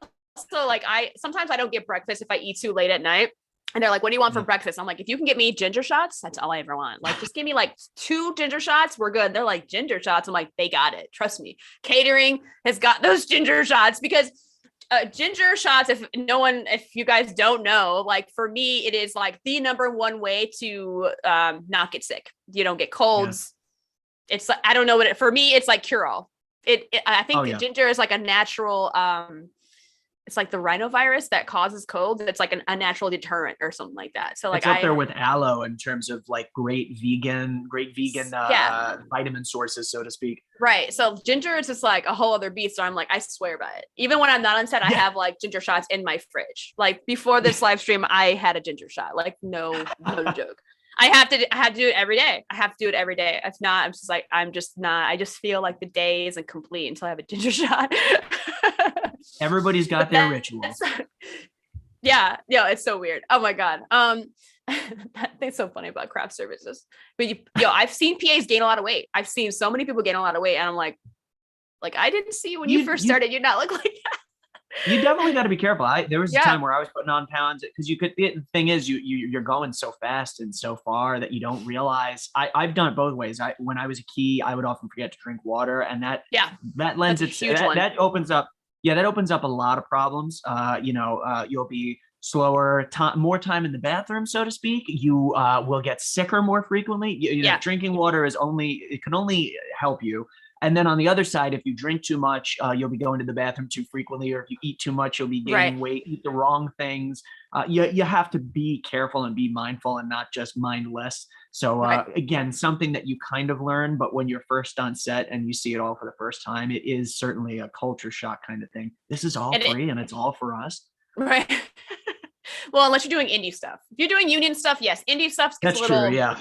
like sometimes I don't get breakfast if I eat too late at night. And they're like, what do you want for breakfast? I'm like, if you can get me ginger shots, that's all I ever want. Like, just give me like 2 ginger shots. We're good. They're like, ginger shots. I'm like, they got it. Trust me. Catering has got those ginger shots because ginger shots, if you guys don't know, like for me, it is like the number one way to not get sick. You don't get colds. Yeah. It's like, I don't know for me, it's like cure all. I think ginger is like a natural, it's like the rhinovirus that causes colds. It's like a natural deterrent or something like that. So like it's up there with aloe in terms of like great vegan vitamin sources, so to speak. Right. So ginger is just like a whole other beast. So I'm like, I swear by it. Even when I'm not on set, I have like ginger shots in my fridge. Like before this live stream, I had a ginger shot. Like no joke. I have to do it every day. I have to do it every day. If not, I'm just not. I just feel like the day isn't complete until I have a ginger shot. Everybody's got their rituals. Yeah, it's so weird. Oh my God. That's so funny about craft services. But I've seen PAs gain a lot of weight. I've seen so many people gain a lot of weight, and I'm like I didn't see you when you first started. You not look like that. You definitely got to be careful. There was a time where I was putting on pounds because the thing is you're going so fast and so far that you don't realize. I've done it both ways. When I was a key, I would often forget to drink water, and that lends itself that opens up. Yeah, that opens up a lot of problems. You'll be slower, more time in the bathroom, so to speak. You will get sicker more frequently. Drinking water can only help you. And then on the other side, if you drink too much, you'll be going to the bathroom too frequently, or if you eat too much, you'll be gaining weight, eat the wrong things. You have to be careful and be mindful and not just mindless. So again, something that you kind of learn, but when you're first on set and you see it all for the first time, it is certainly a culture shock kind of thing. This is all free and it's all for us. Right. Well, unless you're doing indie stuff. If you're doing union stuff, yes. Indie stuff gets a little... True, yeah.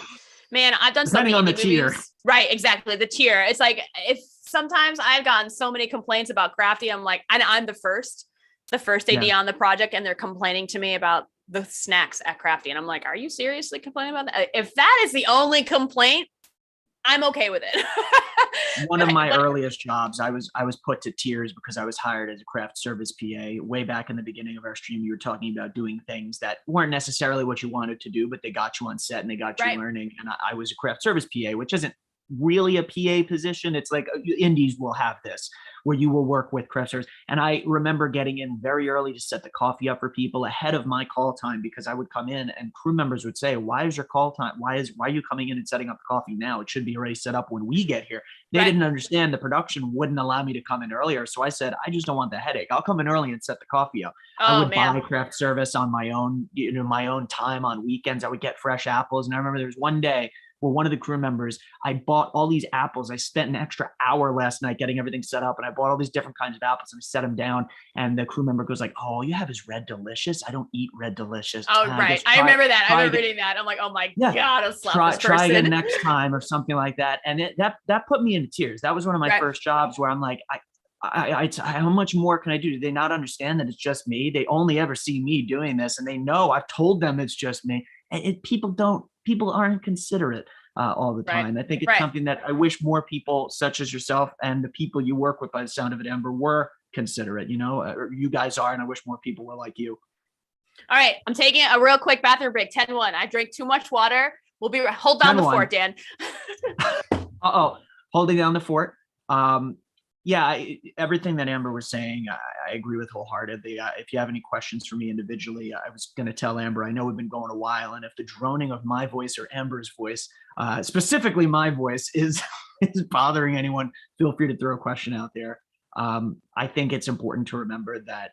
Man, I've done depending so many on the tier. Right, exactly. The tier. It's like if sometimes I've gotten so many complaints about Crafty. I'm like, and I'm the first AD on the project, and they're complaining to me about the snacks at Crafty. And I'm like, are you seriously complaining about that? If that is the only complaint, I'm okay with it. One of my earliest jobs, I was put to tiers because I was hired as a craft service PA. Way back in the beginning of our stream, you were talking about doing things that weren't necessarily what you wanted to do, but they got you on set and they got you learning. And I was a craft service PA, which isn't really a PA position. It's like indies will have this where you will work with craft service. And I remember getting in very early to set the coffee up for people ahead of my call time, because I would come in and crew members would say, why is your call time? Why are you coming in and setting up the coffee now? It should be already set up when we get here. They didn't understand the production wouldn't allow me to come in earlier. So I said, I just don't want the headache. I'll come in early and set the coffee up. I would buy craft service on my own, my own time on weekends. I would get fresh apples. And I remember there was one day where one of the crew members, I bought all these apples. I spent an extra hour last night getting everything set up, and I bought all these different kinds of apples and I set them down. And the crew member goes like, "Oh, all you have is Red Delicious? I don't eat Red Delicious." Oh, right. I remember that. I remember reading that. I'm like, oh my God, I'll slap this person. Try again next time or something like that. And that put me into tears. That was one of my first jobs where I'm like, how much more can I do? Do they not understand that it's just me? They only ever see me doing this, and they know I've told them it's just me. And people aren't considerate all the time. I think it's something that I wish more people such as yourself and the people you work with by the sound of it, Amber, were considerate. You guys are, and I wish more people were like you. All right, I'm taking a real quick bathroom break. 10-1. I drank too much water. We'll be hold down the fort, Dan. Holding down the fort. Yeah, everything that Amber was saying, I agree with wholeheartedly. If you have any questions for me individually, I was going to tell Amber, I know we've been going a while, and if the droning of my voice or Amber's voice, specifically my voice, is is bothering anyone, feel free to throw a question out there. I think it's important to remember that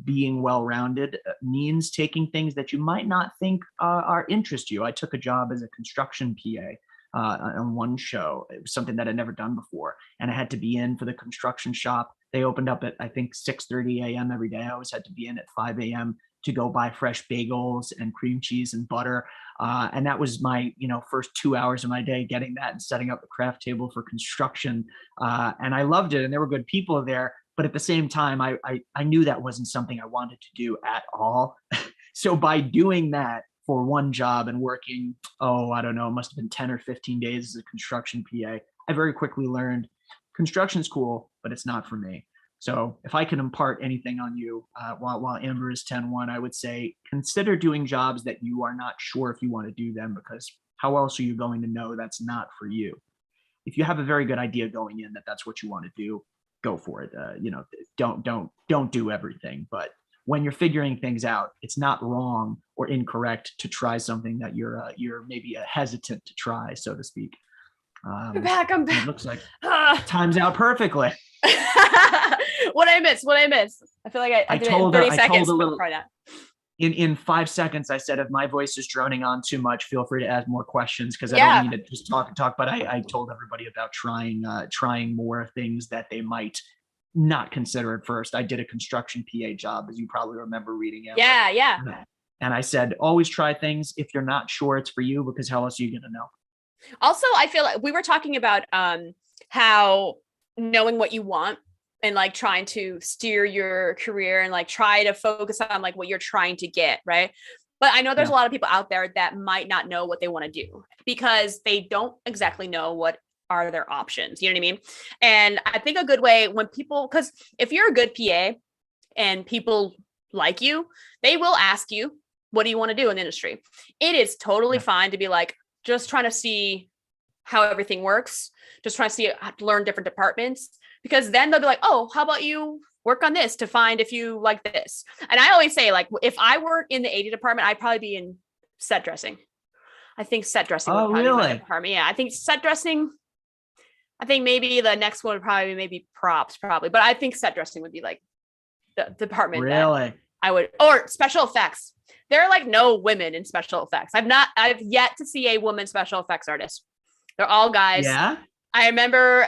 being well-rounded means taking things that you might not think are interest you. I took a job as a construction PA. On one show. It was something that I'd never done before. And I had to be in for the construction shop. They opened up at, I think, 6:30 a.m. every day. I always had to be in at 5 a.m. to go buy fresh bagels and cream cheese and butter. And that was my, first 2 hours of my day, getting that and setting up the craft table for construction. And I loved it. And there were good people there. But at the same time, I knew that wasn't something I wanted to do at all. So by doing that, for one job and working, I don't know, it must have been 10 or 15 days as a construction PA, I very quickly learned construction's cool, but it's not for me. So if I can impart anything on you while Amber is 10-1, I would say consider doing jobs that you are not sure if you want to do them, because how else are you going to know that's not for you? If you have a very good idea going in that that's what you want to do, go for it. Don't do everything, but when you're figuring things out, it's not wrong or incorrect to try something that you're maybe hesitant to try, so to speak. I'm back. It looks like time's out perfectly. What I miss? I feel like I did told it in 30 her, seconds. a little, probably not. In 5 seconds, I said, if my voice is droning on too much, feel free to add more questions, because I don't need to just talk and talk. But I told everybody about trying more things that they might not consider at first. I did a construction PA job, as you probably remember reading it. Yeah. And I said, always try things if you're not sure it's for you, because how else are you going to know? Also, I feel like we were talking about how knowing what you want and like trying to steer your career and like try to focus on like what you're trying to get, right? But I know there's a lot of people out there that might not know what they want to do because they don't exactly know what are their options. You know what I mean? And I think a good way when people, because if you're a good PA and people like you, they will ask you, what do you want to do in the industry? It is totally fine to be like, just trying to see how everything works, just trying to see how to learn different departments, because then they'll be like, oh, how about you work on this to find if you like this? And I always say, like, if I were in the AD department, I'd probably be in set dressing. I think set dressing would probably be my department. Yeah, I think set dressing. I think maybe the next one would probably be maybe props, probably. But I think set dressing would be like the department. Really? I would, or special effects. There are like no women in special effects. I've yet to see a woman special effects artist. They're all guys. Yeah. I remember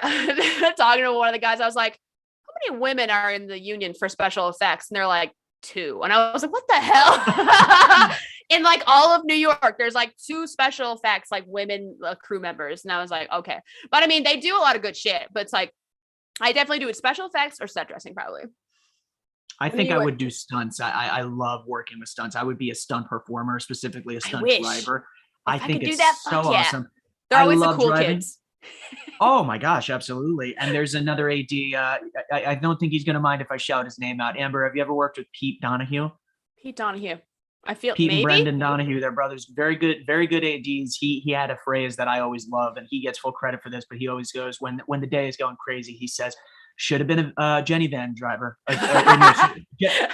talking to one of the guys. I was like, how many women are in the union for special effects? And they're like 2. And I was like, what the hell? In like all of New York, there's like 2 special effects, like women crew members. And I was like, okay. But I mean, they do a lot of good shit, but it's like, I definitely do it special effects or set dressing probably. I think I would do stunts. I love working with stunts. I would be a stunt performer, specifically a stunt driver. I think it's so awesome. They're always the cool kids. Oh my gosh, absolutely. And there's another AD. I don't think he's going to mind if I shout his name out. Amber, have you ever worked with Pete Donahue? Pete Donahue. I feel Pete maybe? and Brendan Donahue, they're brothers. Very good ADs. He had a phrase that I always love, and he gets full credit for this, but he always goes, when the day is going crazy, he says, should have been a Jenny Van driver.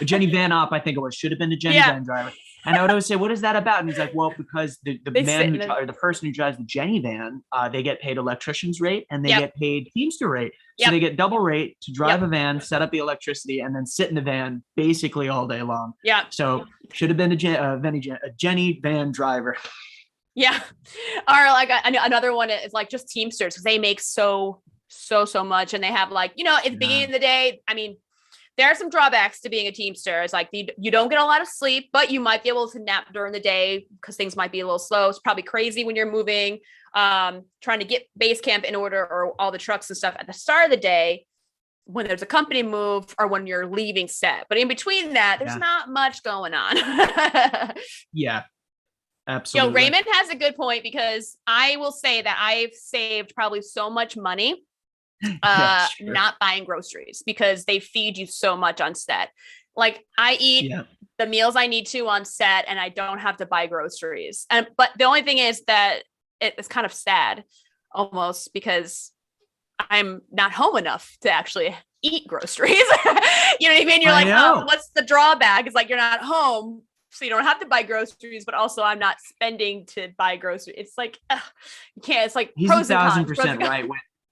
Jenny Van Op, I think it was. Should have been a Jenny Van driver. And I would always say, what is that about? And he's like, well, because the man or the person who drives the Jenny Van, they get paid electrician's rate and they get paid Teamster rate. So they get double rate to drive a van, set up the electricity, and then sit in the van basically all day long. Yeah. So should have been a Jenny Van driver. Yeah. Or like another one is like just Teamsters, because they make so much, and they have like, at the beginning of the day, I mean, there are some drawbacks to being a Teamster. It's like you don't get a lot of sleep, but you might be able to nap during the day because things might be a little slow. It's probably crazy when you're moving, trying to get base camp in order, or all the trucks and stuff at the start of the day when there's a company move, or when you're leaving set. But in between that, there's not much going on. Yeah. Absolutely. Raymond has a good point, because I will say that I've saved probably so much money not buying groceries, because they feed you so much on set. Like I eat the meals I need to on set, and I don't have to buy groceries. But the only thing is that it's kind of sad almost, because I'm not home enough to actually eat groceries. You know what I mean? You're like, oh, what's the drawback? It's like, you're not home, so you don't have to buy groceries, but also I'm not spending to buy groceries. It's like, you can't, it's like He's pros and cons. 1,000% right.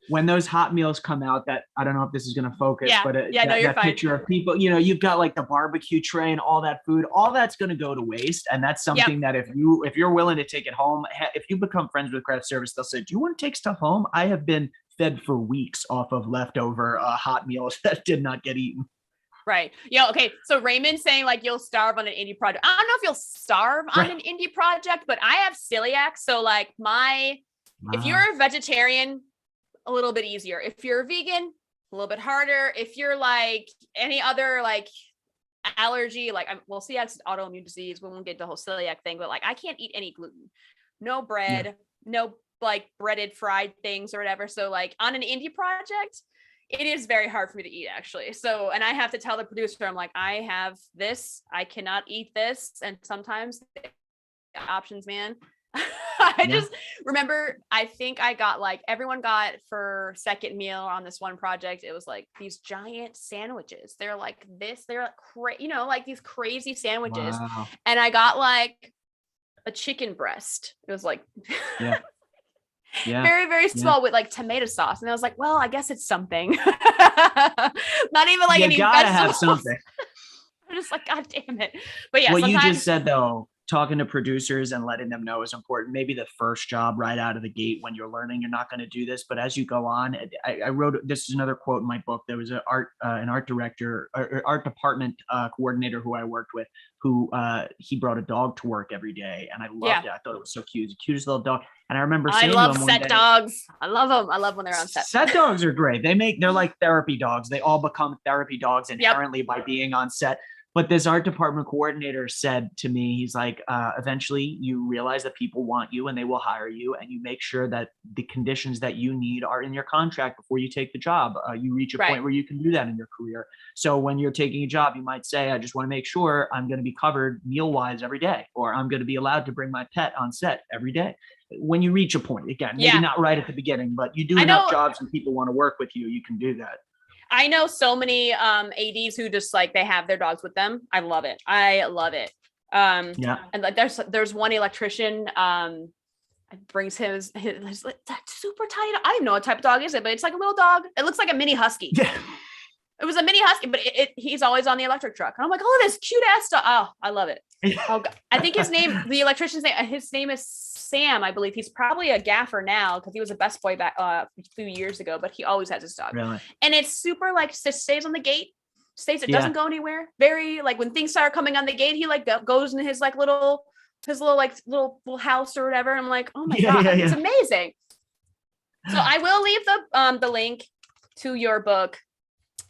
When those hot meals come out, that I don't know if this is going to focus, but that picture of people, you know, you've got like the barbecue tray and all that food, all that's going to go to waste. And that's something that if you're willing to take it home, if you become friends with craft service, they'll say, do you want to take stuff home? I have been fed for weeks off of leftover hot meals that did not get eaten. Right. Yeah. Okay. So Raymond's saying like you'll starve on an indie project. I don't know if you'll starve on an indie project, but I have celiac. So like if you're a vegetarian, a little bit easier. If you're a vegan, a little bit harder. If you're like any other like allergy, like celiac's autoimmune disease. We won't get the whole celiac thing, but like I can't eat any gluten, no bread, no like breaded fried things or whatever. So like on an indie project, it is very hard for me to eat actually. So, and I have to tell the producer, I'm like, I have this, I cannot eat this. And sometimes the options, man, I just remember, I think I got like, everyone got for second meal on this one project. It was like these giant sandwiches. They're like this, they're like, like these crazy sandwiches. Wow. And I got like a chicken breast. It was like, very, very small with like tomato sauce. And I was like, well, I guess it's something. Not even like any gotta vegetables. Have something. I'm just like, God damn it. But yeah, what you just said though, talking to producers and letting them know is important. Maybe the first job right out of the gate when you're learning, you're not going to do this, but as you go on, I wrote, this is another quote in my book. There was an art director, or art department coordinator who I worked with, who he brought a dog to work every day. And I loved it. I thought it was so cute. It's the cutest little dog. And I remember saying, I love set dogs. I love them. I love when they're on set. Set dogs are great. They're like therapy dogs. They all become therapy dogs inherently by being on set. But this art department coordinator said to me, he's like, eventually you realize that people want you and they will hire you, and you make sure that the conditions that you need are in your contract before you take the job. You reach a point where you can do that in your career. So when you're taking a job, you might say, I just want to make sure I'm going to be covered meal-wise every day, or I'm going to be allowed to bring my pet on set every day. When you reach a point, again, maybe not right at the beginning, but you do enough jobs and people want to work with you, you can do that. I know so many ADs who just like, they have their dogs with them. I love it. And like there's one electrician brings his super tiny, I don't even know what type of dog is it, but it's like a little dog. It looks like a mini husky. Yeah. It was a mini husky, but he's always on the electric truck. And I'm like, oh, this cute ass dog. Oh, I love it. Oh, I think the electrician's name, his name is Sam, I believe. He's probably a gaffer now because he was a best boy back a few years ago, but he always has his dog. Really? And it's super like stays on the gate, it doesn't go anywhere. Very like when things start coming on the gate, he like goes in his like little house or whatever. I'm like, oh my God, it's amazing. So I will leave the link to your book.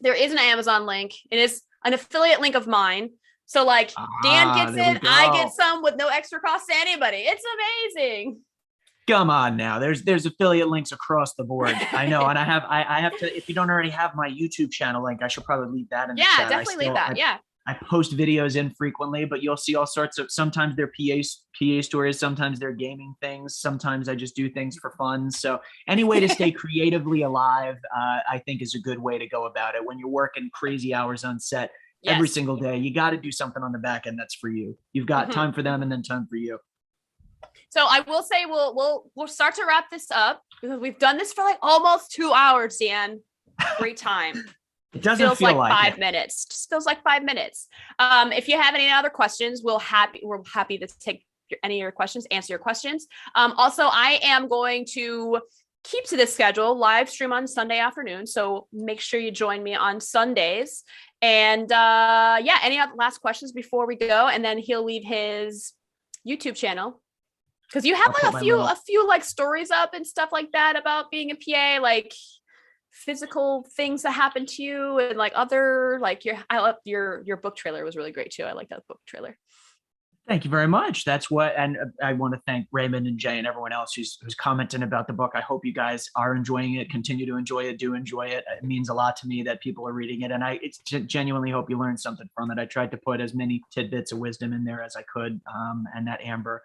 There is an Amazon link. It is an affiliate link of mine. So like Dan gets it, I get some with no extra cost to anybody. It's amazing. Come on now. There's affiliate links across the board. I know. And I have to, if you don't already have my YouTube channel link, I should probably leave that in the chat. Yeah, definitely leave that. I post videos infrequently, but you'll see all sorts of, sometimes they're PA stories, sometimes they're gaming things, sometimes I just do things for fun. So any way to stay creatively alive, I think is a good way to go about it. When you're working crazy hours on set every single day, you got to do something on the back end that's for you. You've got time for them and then time for you. So I will say we'll start to wrap this up because we've done this for like almost 2 hours, Dan. Great time. It doesn't feel like 5 minutes. Just feels like 5 minutes. If you have any other questions, we're happy to take any of your questions, answer your questions. Also, I am going to keep to this schedule, live stream on Sunday afternoon. So make sure you join me on Sundays. And any other last questions before we go? And then he'll leave his YouTube channel. Because you have like a few like stories up and stuff like that about being a PA, like physical things that happen to you, and like other like your book trailer was really great too. I like that book trailer. Thank you very much. That's what, and I want to thank Raymond and Jay and everyone else who's commenting about the book. I hope you guys are enjoying it, continue to enjoy it, do enjoy it. It means a lot to me that people are reading it, and I genuinely hope you learned something from it. I tried to put as many tidbits of wisdom in there as I could, and that Amber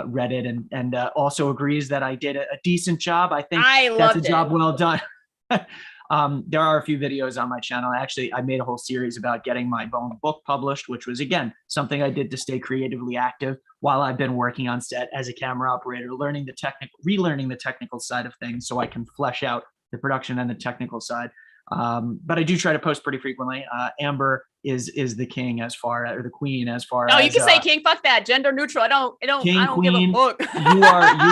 read it and also agrees that I did a decent job. I think that's a job well done. There are a few videos on my channel. I made a whole series about getting my own book published, which was, again, something I did to stay creatively active while I've been working on set as a camera operator, relearning the technical side of things so I can flesh out the production and the technical side. But I do try to post pretty frequently. Amber is the king or the queen as far as. Oh, you can say king. Fuck that. Gender neutral. I don't queen, give a fuck. you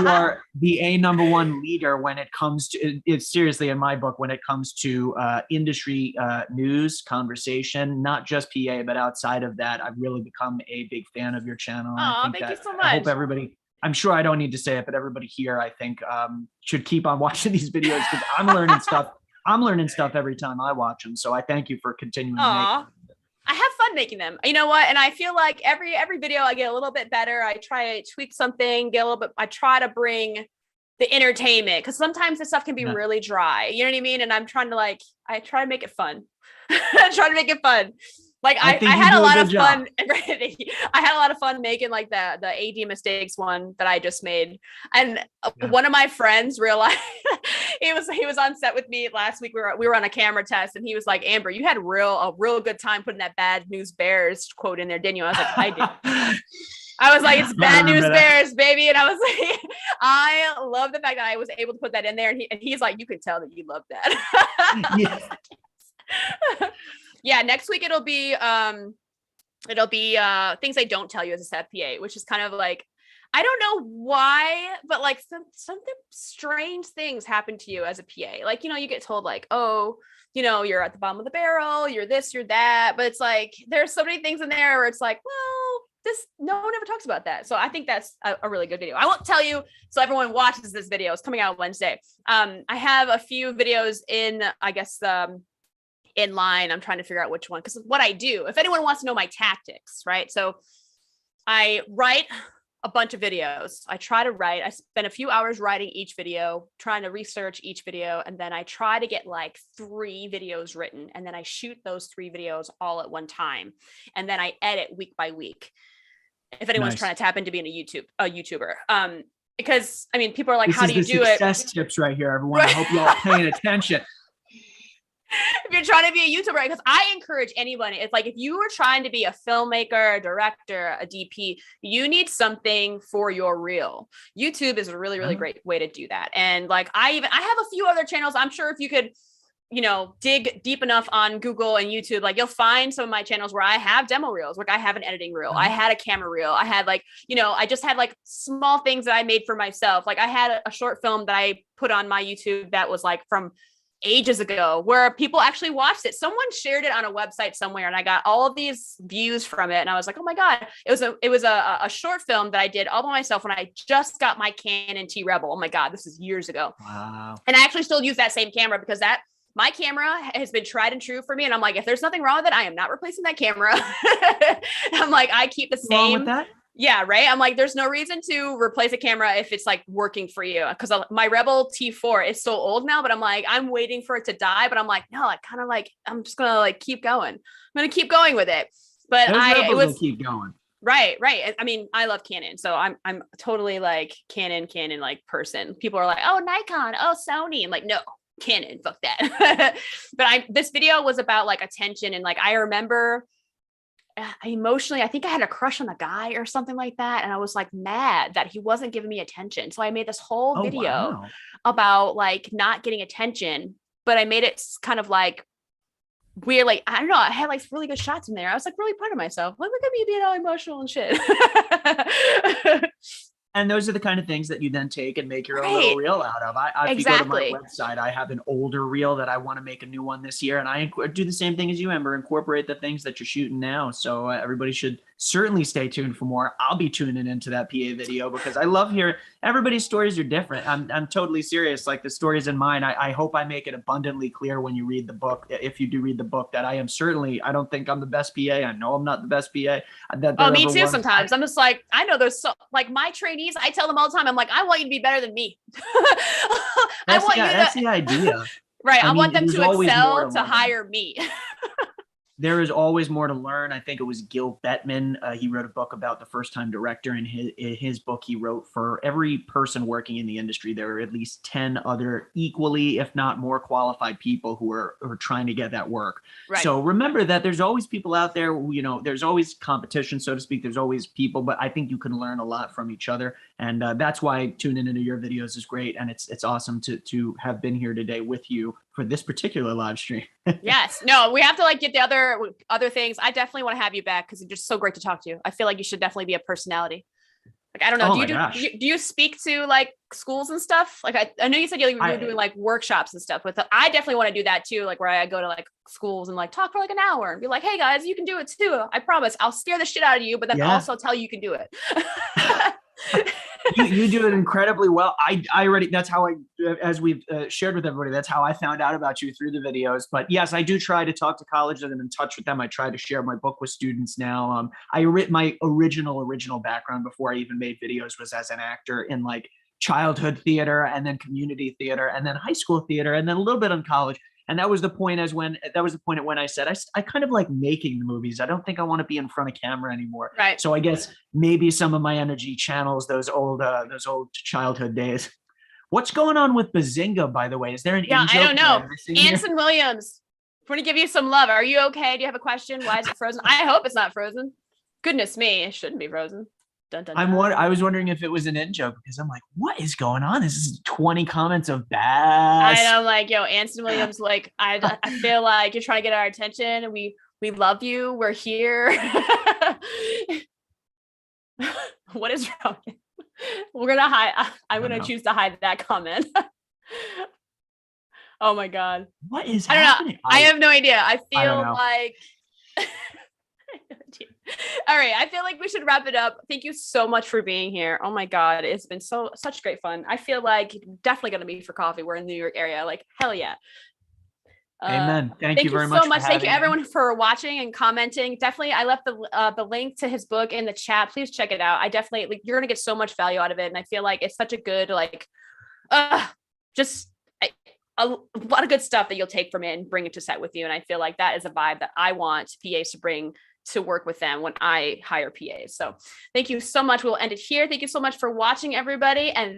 are the #1 leader when it comes to it's seriously in my book when it comes to industry news conversation, not just PA, but outside of that. I've really become a big fan of your channel. Oh, thank you so much. I hope everybody. I'm sure I don't need to say it, but everybody here, I think, should keep on watching these videos because I'm learning stuff. I'm learning stuff every time I watch them. So I thank you for continuing. I have fun making them. You know what? And I feel like every video I get a little bit better. I try to tweak something, get a little bit. I try to bring the entertainment because sometimes the stuff can be really dry. You know what I mean? And I'm trying to I try to make it fun. I try to make it fun. Like I had a lot of fun. I had a lot of fun making like the AD mistakes one that I just made. And one of my friends realized he was on set with me last week. We were on a camera test and he was like, Amber, you had a real good time putting that bad news bears quote in there, didn't you? I was like, I did. I was like, it's bad news bears, baby. And I was like, I love the fact that I was able to put that in there. And he's like, you can tell that you love that. Yes. Yeah, next week it'll be things I don't tell you as a set PA, which is kind of like, I don't know why, but like something strange things happen to you as a PA. Like, you get told like, oh, you're at the bottom of the barrel, you're this, you're that. But it's like, there's so many things in there where it's like, well, no one ever talks about that. So I think that's a really good video. I won't tell you. So everyone watches this video. It's coming out Wednesday. I have a few videos in, I guess, in line. I'm trying to figure out which one, because what I do, if anyone wants to know my tactics, right? So I write a bunch of videos. I spend a few hours writing each video, trying to research each video. And then I try to get like 3 videos written. And then I shoot those 3 videos all at one time. And then I edit week by week. If anyone's trying to tap into being a YouTuber. Because I mean, people are like, how do you do it? Success tips right here, everyone. I hope y'all are paying attention. If you're trying to be a YouTuber, because I encourage anyone, it's like if you are trying to be a filmmaker, a director, a DP, you need something for your reel. YouTube is a really, really great way to do that. And like I have a few other channels. I'm sure if you could, dig deep enough on Google and YouTube, like you'll find some of my channels where I have demo reels. Like I have an editing reel. I had a camera reel. I had I just had like small things that I made for myself. Like I had a short film that I put on my YouTube that was like from ages ago where people actually watched it. Someone shared it on a website somewhere and I got all of these views from it. And I was like, oh my God, it was a short film that I did all by myself when I just got my Canon T Rebel. Oh my God, this is years ago. Wow. And I actually still use that same camera because my camera has been tried and true for me. And I'm like, if there's nothing wrong with it, I am not replacing that camera. I'm like, I keep the same. Wrong with that? Yeah, right. I'm like, there's no reason to replace a camera if it's like working for you. Because my Rebel T4 is so old now, but I'm like, I'm waiting for it to die. But I'm like, no, I'm just gonna like keep going. I'm gonna keep going with it. But it was keep going. Right. I mean, I love Canon, so I'm totally like Canon like person. People are like, oh, Nikon, oh, Sony. I'm like, no, Canon, fuck that. But this video was about like attention, and like I remember. Emotionally, I think I had a crush on a guy or something like that. And I was like mad that he wasn't giving me attention. So I made this whole video about like not getting attention, but I made it kind of like weird. Like, I don't know. I had like really good shots in there. I was like really proud of myself. Like, look at me being all emotional and shit. And those are the kind of things that you then take and make your own little reel out of. If you go to my website, I have an older reel that I want to make a new one this year. And I do the same thing as you, Amber, incorporate the things that you're shooting now. So everybody should certainly stay tuned for more. I'll be tuning into that PA video because I love hearing everybody's stories are different. I'm totally serious. Like the stories in mine, I hope I make it abundantly clear when you read the book, if you do read the book, that I don't think I'm the best PA. I know I'm not the best PA. Me too. Sometimes I'm just like, I know there's like my trainees, I tell them all the time, I'm like, I want you to be better than me. That's the idea. Right. I want them to excel to hire me. there is always more to learn. I think it was Gil Bettman. He wrote a book about the first-time director. In his book, he wrote, for every person working in the industry, there are at least 10 other equally, if not more, qualified people who are trying to get that work. Right. So remember that there's always people out there. You know, there's always competition, so to speak. There's always people, but I think you can learn a lot from each other, and that's why tuning into your videos is great. And it's awesome to have been here today with you for this particular live stream. Yes. No, we have to like get the other things. I definitely want to have you back because it's just so great to talk to you. I feel like you should definitely be a personality. Like, I don't know. Do you speak to like schools and stuff? Like, I know you said you were doing like workshops and stuff with I definitely want to do that too. Like where I go to like schools and like talk for like an hour and be like, hey guys, you can do it too. I promise I'll scare the shit out of you, but then also tell you can do it. you do it incredibly well. I already, that's how as we've shared with everybody, that's how I found out about you, through the videos. But yes, I do try to talk to colleges and I'm in touch with them. I try to share my book with students now. My original background before I even made videos was as an actor in like childhood theater, and then community theater, and then high school theater, and then a little bit in college. And that was the point at when I said, I kind of like making the movies. I don't think I want to be in front of camera anymore. Right. So I guess maybe some of my energy channels those old childhood days. What's going on with Bazinga, by the way? Is there an I don't know. Anson Williams, I want to give you some love. Are you okay? Do you have a question? Why is it frozen? I hope it's not frozen. Goodness me, it shouldn't be frozen. Dun, dun, dun. I was wondering if it was an in-joke, because I'm like, what is going on? This is 20 comments of bass. And I'm like, yo, Anson Williams, like, I feel like you're trying to get our attention, and we love you. We're here. What is wrong? We're gonna hide. I'm gonna choose to hide that comment. Oh my God. What is happening? I have no idea. I feel like all right, I feel like we should wrap it up. Thank you so much for being here. Oh my God, it's been such great fun. I feel like definitely gonna meet for coffee. We're in the New York area. Like, hell yeah. Amen. Thank you very much. So much. Thank you everyone for watching and commenting. Definitely, I left the link to his book in the chat. Please check it out. I definitely, like, you're gonna get so much value out of it, and I feel like it's such a good, like, just a lot of good stuff that you'll take from it and bring it to set with you. And I feel like that is a vibe that I want PAs to bring to work with them when I hire PAs. So thank you so much. We'll end it here. Thank you so much for watching, everybody. And